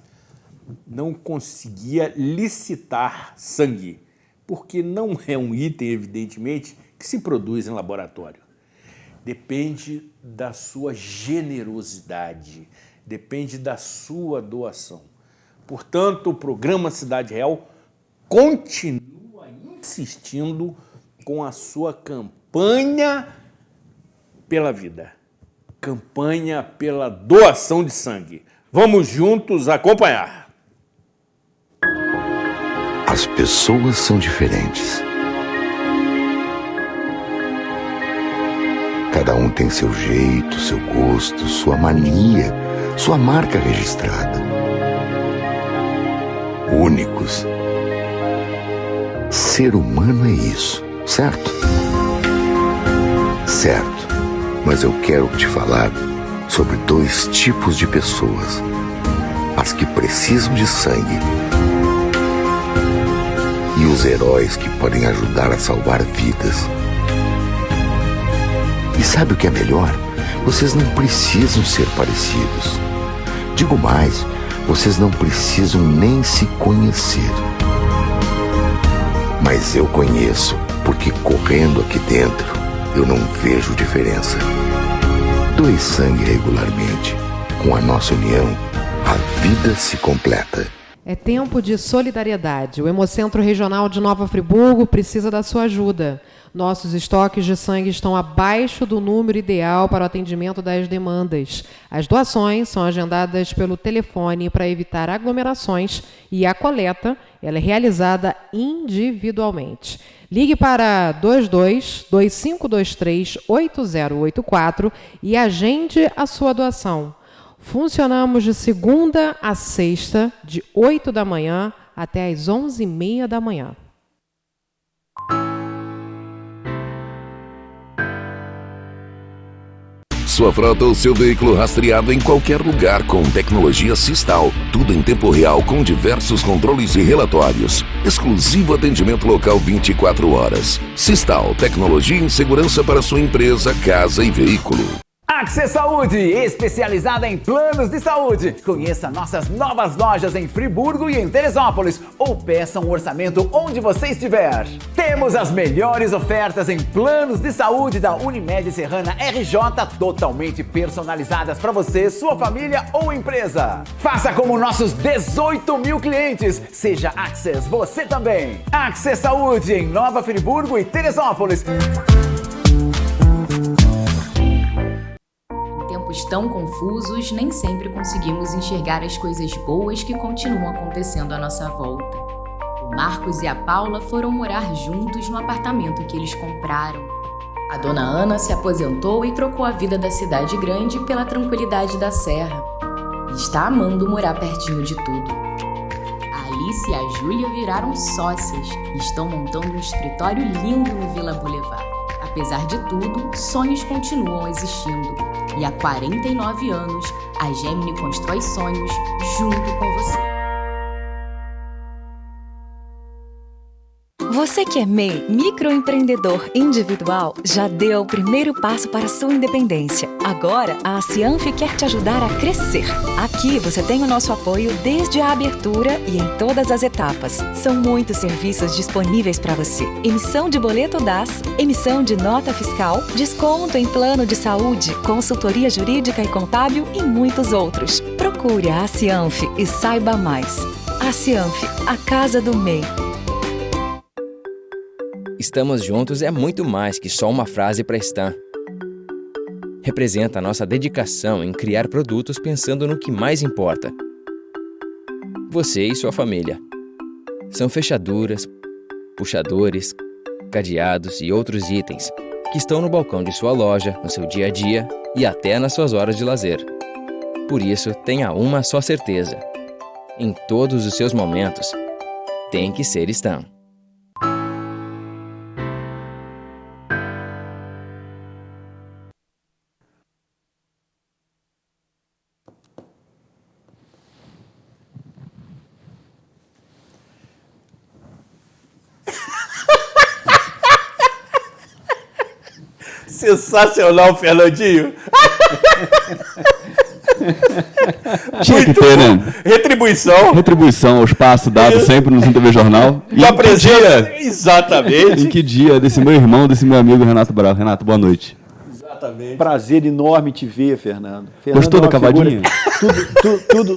não conseguia licitar sangue, porque não é um item, evidentemente, que se produz em laboratório. Depende da sua generosidade, depende da sua doação. Portanto, o programa Cidade Real continua insistindo com a sua campanha pela vida, campanha pela doação de sangue. Vamos juntos acompanhar. As pessoas são diferentes. Cada um tem seu jeito, seu gosto, sua mania, sua marca registrada. Únicos. Ser humano é isso, certo? Certo. Mas eu quero te falar sobre 2 tipos de pessoas. As que precisam de sangue e os heróis que podem ajudar a salvar vidas. E sabe o que é melhor? Vocês não precisam ser parecidos. Digo mais, vocês não precisam nem se conhecer. Mas eu conheço, porque correndo aqui dentro, eu não vejo diferença. Doe sangue regularmente. Com a nossa união, a vida se completa. É tempo de solidariedade. O Hemocentro Regional de Nova Friburgo precisa da sua ajuda. Nossos estoques de sangue estão abaixo do número ideal para o atendimento das demandas. As doações são agendadas pelo telefone para evitar aglomerações e a coleta ela é realizada individualmente. Ligue para 22-2523-8084 e agende a sua doação. Funcionamos de segunda a sexta, de 8 da manhã até às 11h30 da manhã. Sua frota ou seu veículo rastreado em qualquer lugar com tecnologia Sistal. Tudo em tempo real com diversos controles e relatórios. Exclusivo atendimento local 24 horas. Sistal, tecnologia em segurança para sua empresa, casa e veículo. Access Saúde, especializada em planos de saúde. Conheça nossas novas lojas em Friburgo e em Teresópolis ou peça um orçamento onde você estiver. Temos as melhores ofertas em planos de saúde da Unimed Serrana RJ, totalmente personalizadas para você, sua família ou empresa. Faça como nossos 18 mil clientes. Seja Access você também. Access Saúde em Nova Friburgo e Teresópolis. Tempos tão confusos, nem sempre conseguimos enxergar as coisas boas que continuam acontecendo à nossa volta. O Marcos e a Paula foram morar juntos no apartamento que eles compraram. A dona Ana se aposentou e trocou a vida da cidade grande pela tranquilidade da serra. E está amando morar pertinho de tudo. A Alice e a Júlia viraram sócias e estão montando um escritório lindo no Vila Boulevard. Apesar de tudo, sonhos continuam existindo. E há 49 anos, a Gemini constrói sonhos junto com você. Você que é MEI, microempreendedor individual, já deu o primeiro passo para a sua independência. Agora, a Cianf quer te ajudar a crescer. Aqui você tem o nosso apoio desde a abertura e em todas as etapas. São muitos serviços disponíveis para você. Emissão de boleto DAS, emissão de nota fiscal, desconto em plano de saúde, consultoria jurídica e contábil e muitos outros. Procure a Cianf e saiba mais. A Cianf, a casa do MEI. Estamos juntos é muito mais que só uma frase para Stan. Representa a nossa dedicação em criar produtos pensando no que mais importa. Você e sua família. São fechaduras, puxadores, cadeados e outros itens que estão no balcão de sua loja, no seu dia a dia e até nas suas horas de lazer. Por isso, tenha uma só certeza. Em todos os seus momentos, tem que ser Stan. Sensacional, Fernandinho. Tinha que ter, né? Retribuição. Retribuição ao espaço dado sempre no TV Jornal. E a presença. Exatamente. Em que dia desse meu irmão, desse meu amigo Renato Bravo. Renato, boa noite. Exatamente. Prazer enorme te ver, Fernando. Gostou da cavadinha?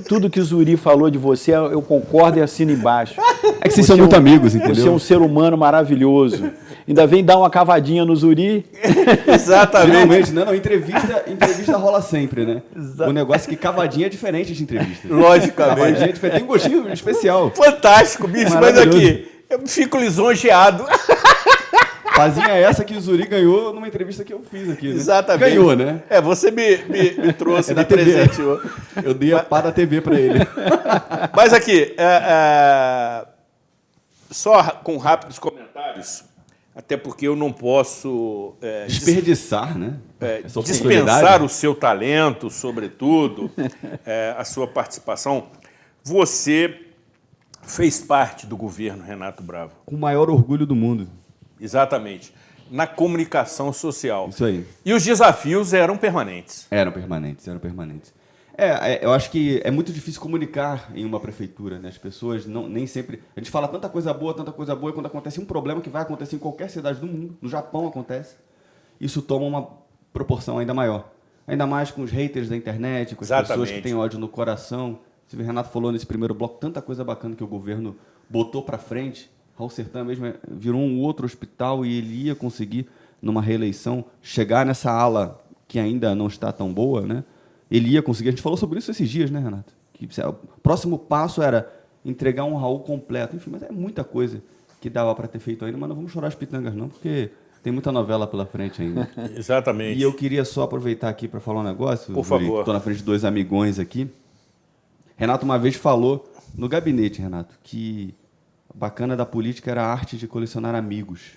Tudo que o Zuri falou de você, eu concordo e assino embaixo. É que vocês são muito amigos, entendeu? Você é um ser humano maravilhoso. Ainda vem dar uma cavadinha no Zuri. Exatamente. Geralmente, não, entrevista rola sempre, né? O negócio é que cavadinha é diferente de entrevista. Logicamente. Cavadinha é diferente, tem um gostinho especial. Fantástico, bicho. Mas aqui, eu fico lisonjeado. Pazinha essa que o Zuri ganhou numa entrevista que eu fiz aqui, né? Exatamente. Ganhou, né? É, você me trouxe, me presenteou. Eu dei a pá da TV para ele. Mas aqui, só com rápidos comentários, até porque eu não posso desperdiçar, né? Dispensar o seu talento, sobretudo, a sua participação. Você fez parte do governo Renato Bravo. Com o maior orgulho do mundo. Exatamente. Na comunicação social. Isso aí. E os desafios eram permanentes. Eram permanentes. Eu acho que é muito difícil comunicar em uma prefeitura, né? As pessoas nem sempre... A gente fala tanta coisa boa, e quando acontece um problema que vai acontecer em qualquer cidade do mundo, no Japão acontece, isso toma uma proporção ainda maior. Ainda mais com os haters da internet, com as pessoas que têm ódio no coração. O Renato falou nesse primeiro bloco, tanta coisa bacana que o governo botou para frente. Raul Sertã mesmo virou um outro hospital e ele ia conseguir, numa reeleição, chegar nessa ala que ainda não está tão boa, né? Ele ia conseguir. A gente falou sobre isso esses dias, né, Renato? Que o próximo passo era entregar um Raul completo. Enfim, mas é muita coisa que dava para ter feito ainda, mas não vamos chorar as pitangas, não, porque tem muita novela pela frente ainda. Exatamente. E eu queria só aproveitar aqui para falar um negócio. Por favor. Estou na frente de dois amigões aqui. Renato uma vez falou no gabinete, Renato, que bacana da política era a arte de colecionar amigos.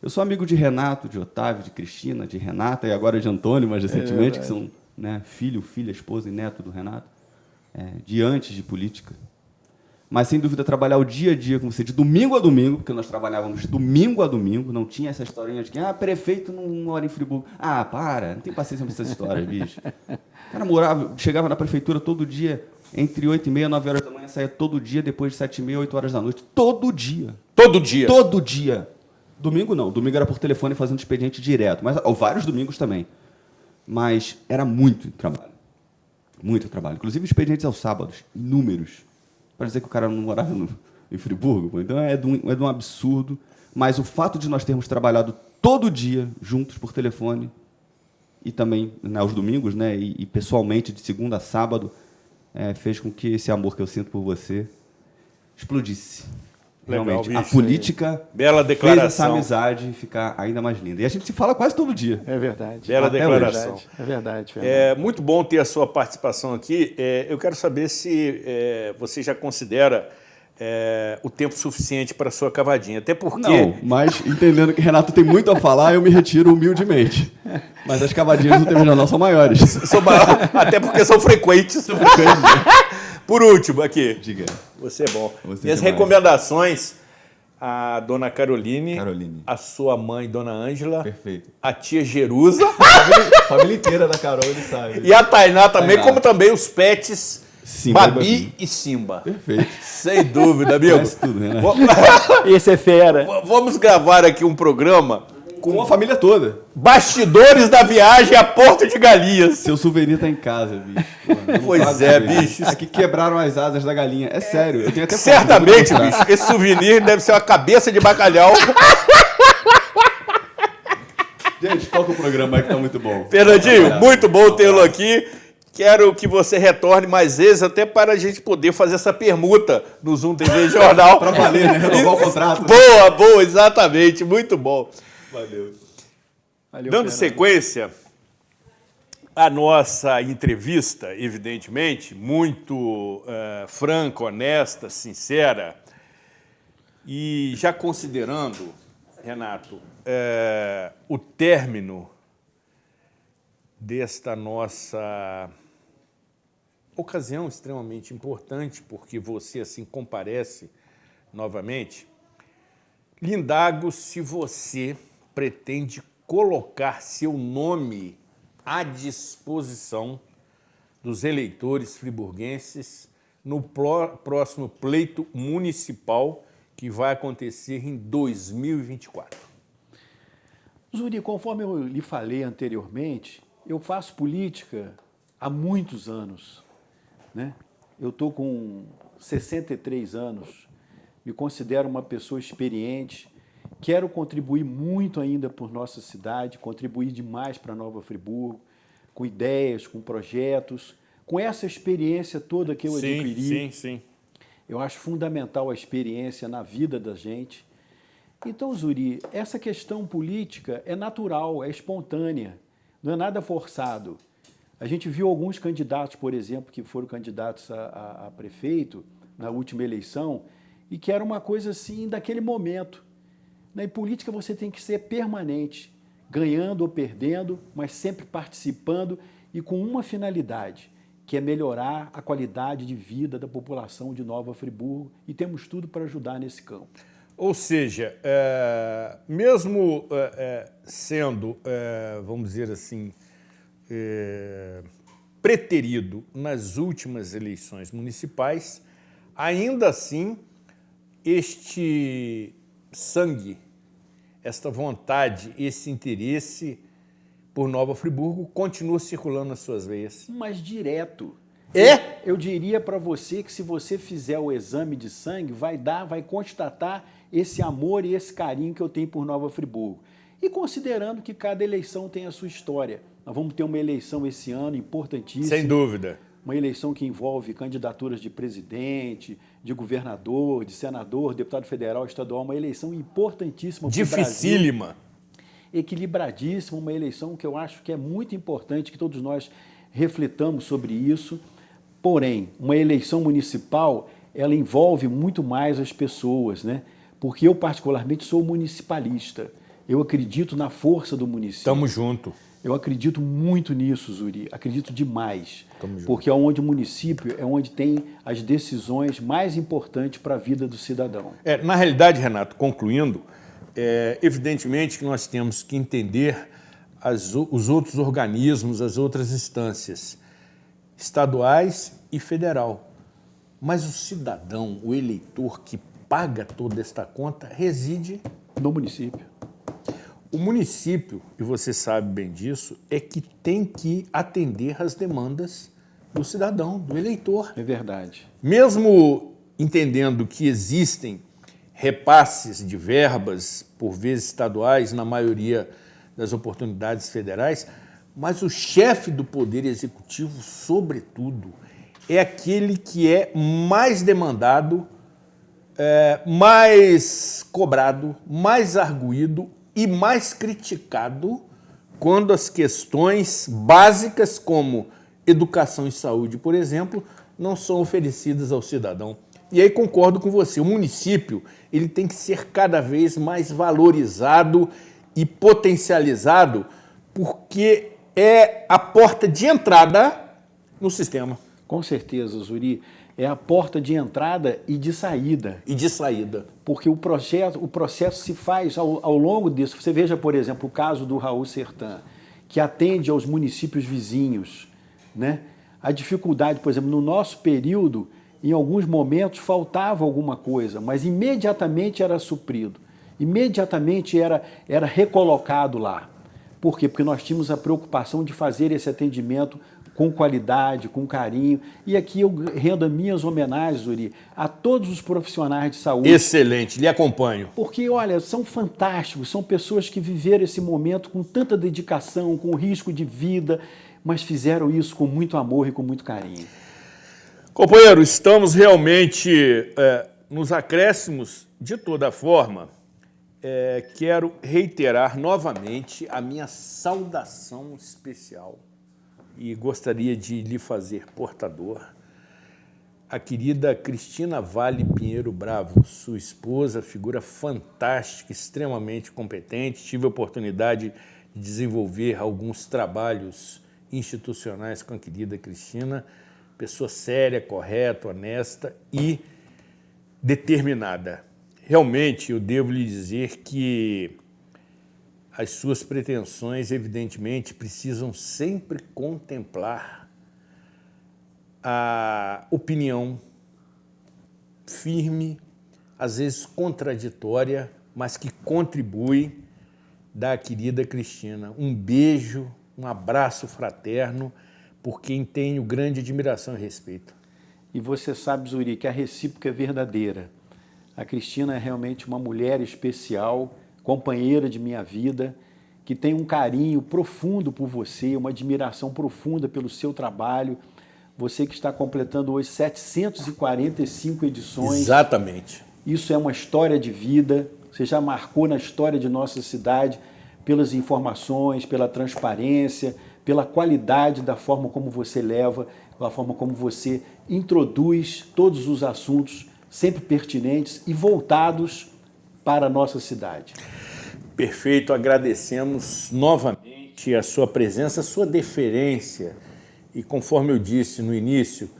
Eu sou amigo de Renato, de Otávio, de Cristina, de Renata e agora de Antônio, mais recentemente, que são, né, filho, filha, esposa e neto do Renato, de antes de política. Mas, sem dúvida, trabalhar o dia a dia com você, de domingo a domingo, porque nós trabalhávamos de domingo a domingo, não tinha essa historinha de que, prefeito não mora em Friburgo. Para, não tem paciência com essas histórias, bicho. O cara chegava na prefeitura todo dia, entre 8h30 e 9 horas da manhã, saía todo dia, depois de 7h30 e 8 horas da noite. Todo dia. Todo dia? Todo dia. Domingo não. Domingo era por telefone fazendo expediente direto. Mas vários domingos também. Mas era muito trabalho. Muito trabalho. Inclusive expedientes aos sábados. Inúmeros. Para dizer que o cara não morava em Friburgo. Pô. Então é de um absurdo. Mas o fato de nós termos trabalhado todo dia juntos por telefone e também, né, aos domingos, né, e pessoalmente de segunda a sábado, fez com que esse amor que eu sinto por você explodisse. Legal, realmente. bicho. A política Bela fez declaração. essa amizade ficar ainda mais linda. E a gente se fala quase todo dia. É verdade. Bela declaração. É verdade. É muito bom ter a sua participação aqui. Eu quero saber se você já considera o tempo suficiente para a sua cavadinha. Até porque... Não, mas entendendo que Renato tem muito a falar, eu me retiro humildemente. Mas as cavadinhas do TV Jornal são maiores. Até porque são frequentes. Por último, aqui. Diga. Você é bom. Você Minhas demais. recomendações, a dona Caroline, a sua mãe, dona Ângela, perfeito, a tia Jerusa, família inteira da Carol, ele sabe. E a Tainá também, como também os pets Simba Babi e Simba. Perfeito. Sem dúvida, amigo. Faz tudo, né? Esse é fera. Vamos gravar aqui um programa com a família toda. Bastidores da viagem a Porto de Galinhas. Seu souvenir tá em casa, bicho. Pois é, bicho. Aqui quebraram as asas da galinha. É sério. Eu tenho até certamente, bicho, esse souvenir deve ser uma cabeça de bacalhau. Gente, toca o programa aí que tá muito bom. Fernandinho, muito bom tê-lo aqui. Quero que você retorne mais vezes, até para a gente poder fazer essa permuta no Zoom TV Jornal. Para valer, né? Renovar o contrato. Boa, exatamente. Muito bom. Valeu. Dando sequência à nossa entrevista, evidentemente, muito franca, honesta, sincera, e já considerando, Renato, o término desta nossa ocasião extremamente importante, porque você assim comparece novamente, lhe indago se você pretende colocar seu nome à disposição dos eleitores friburguenses no próximo pleito municipal que vai acontecer em 2024. Zuri, conforme eu lhe falei anteriormente, eu faço política há muitos anos, né? Eu estou com 63 anos, me considero uma pessoa experiente, quero contribuir muito ainda por nossa cidade, contribuir demais para Nova Friburgo, com ideias, com projetos, com essa experiência toda que eu adquiri. Sim. Eu acho fundamental a experiência na vida da gente. Então, Zuri, essa questão política é natural, é espontânea, não é nada forçado. A gente viu alguns candidatos, por exemplo, que foram candidatos a prefeito na última eleição e que era uma coisa assim daquele momento. Na política você tem que ser permanente, ganhando ou perdendo, mas sempre participando e com uma finalidade, que é melhorar a qualidade de vida da população de Nova Friburgo, e temos tudo para ajudar nesse campo. Ou seja, mesmo sendo, vamos dizer assim, preterido nas últimas eleições municipais, ainda assim, este sangue, esta vontade, esse interesse por Nova Friburgo continua circulando nas suas veias. Mas direto. É? Eu diria para você que se você fizer o exame de sangue, vai constatar esse amor e esse carinho que eu tenho por Nova Friburgo. E considerando que cada eleição tem a sua história. Nós vamos ter uma eleição esse ano importantíssima. Sem dúvida. Uma eleição que envolve candidaturas de presidente, de governador, de senador, deputado federal, estadual, uma eleição importantíssima para o Brasil. Dificílima. Equilibradíssima, uma eleição que eu acho que é muito importante que todos nós refletamos sobre isso. Porém, uma eleição municipal, ela envolve muito mais as pessoas, né? Porque eu, particularmente, sou municipalista. Eu acredito na força do município. Tamo junto. Eu acredito muito nisso, Zuri. Acredito demais. Porque é onde o município é onde tem as decisões mais importantes para a vida do cidadão. Na realidade, Renato, concluindo, evidentemente que nós temos que entender os outros organismos, as outras instâncias, estaduais e federal. Mas o cidadão, o eleitor que paga toda esta conta, reside no município. O município, e você sabe bem disso, é que tem que atender às demandas do cidadão, do eleitor. É verdade. Mesmo entendendo que existem repasses de verbas, por vezes estaduais, na maioria das oportunidades federais, mas o chefe do Poder Executivo, sobretudo, é aquele que é mais demandado, mais cobrado, mais arguído e mais criticado quando as questões básicas como educação e saúde, por exemplo, não são oferecidas ao cidadão. E aí concordo com você, o município ele tem que ser cada vez mais valorizado e potencializado, porque é a porta de entrada no sistema. Com certeza, Zuri. É a porta de entrada e de saída. E de saída. Porque o processo se faz ao longo disso. Você veja, por exemplo, o caso do Raul Sertã, que atende aos municípios vizinhos, né? A dificuldade, por exemplo, no nosso período, em alguns momentos faltava alguma coisa, mas imediatamente era suprido, imediatamente era recolocado lá. Por quê? Porque nós tínhamos a preocupação de fazer esse atendimento com qualidade, com carinho. E aqui eu rendo as minhas homenagens, Zuri, a todos os profissionais de saúde. Excelente, lhe acompanho. Porque, olha, são fantásticos, são pessoas que viveram esse momento com tanta dedicação, com risco de vida, mas fizeram isso com muito amor e com muito carinho. Companheiro, estamos realmente nos acréscimos. De toda forma, quero reiterar novamente a minha saudação especial e gostaria de lhe fazer portador a querida Cristina Vale Pinheiro Bravo, sua esposa, figura fantástica, extremamente competente. Tive a oportunidade de desenvolver alguns trabalhos institucionais com a querida Cristina, pessoa séria, correta, honesta e determinada. Realmente, eu devo lhe dizer que as suas pretensões, evidentemente, precisam sempre contemplar a opinião firme, às vezes contraditória, mas que contribui da querida Cristina. Um beijo, um abraço fraterno, por quem tenho grande admiração e respeito. E você sabe, Zuri, que a recíproca é verdadeira. A Cristina é realmente uma mulher especial, companheira de minha vida, que tem um carinho profundo por você, uma admiração profunda pelo seu trabalho. Você que está completando hoje 745 edições. Exatamente. Isso é uma história de vida. Você já marcou na história de nossa cidade pelas informações, pela transparência, pela qualidade da forma como você leva, pela forma como você introduz todos os assuntos sempre pertinentes e voltados para a nossa cidade. Perfeito, agradecemos novamente a sua presença, a sua deferência e, conforme eu disse no início,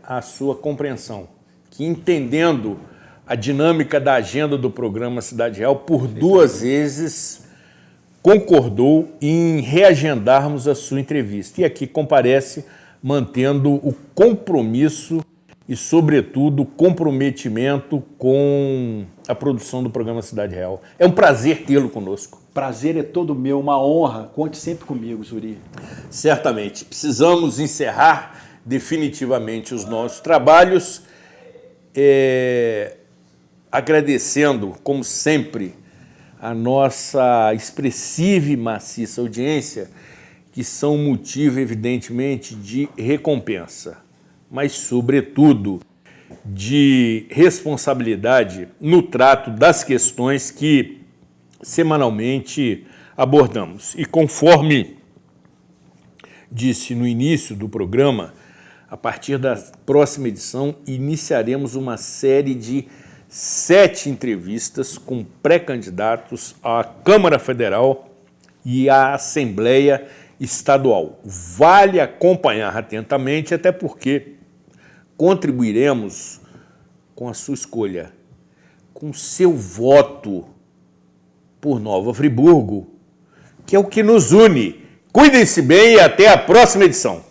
a sua compreensão, que entendendo a dinâmica da agenda do programa Cidade Real, por duas vezes concordou em reagendarmos a sua entrevista. E aqui comparece mantendo o compromisso e, sobretudo, o comprometimento com a produção do programa Cidade Real. É um prazer tê-lo conosco. Prazer é todo meu, uma honra. Conte sempre comigo, Zuri. Certamente. Precisamos encerrar definitivamente os nossos trabalhos, agradecendo, como sempre, a nossa expressiva e maciça audiência, que são motivo, evidentemente, de recompensa, mas, sobretudo, de responsabilidade no trato das questões que semanalmente abordamos. E conforme disse no início do programa, a partir da próxima edição iniciaremos uma série de 7 entrevistas com pré-candidatos à Câmara Federal e à Assembleia Estadual. Vale acompanhar atentamente, até porque contribuiremos com a sua escolha, com seu voto por Nova Friburgo, que é o que nos une. Cuidem-se bem e até a próxima edição.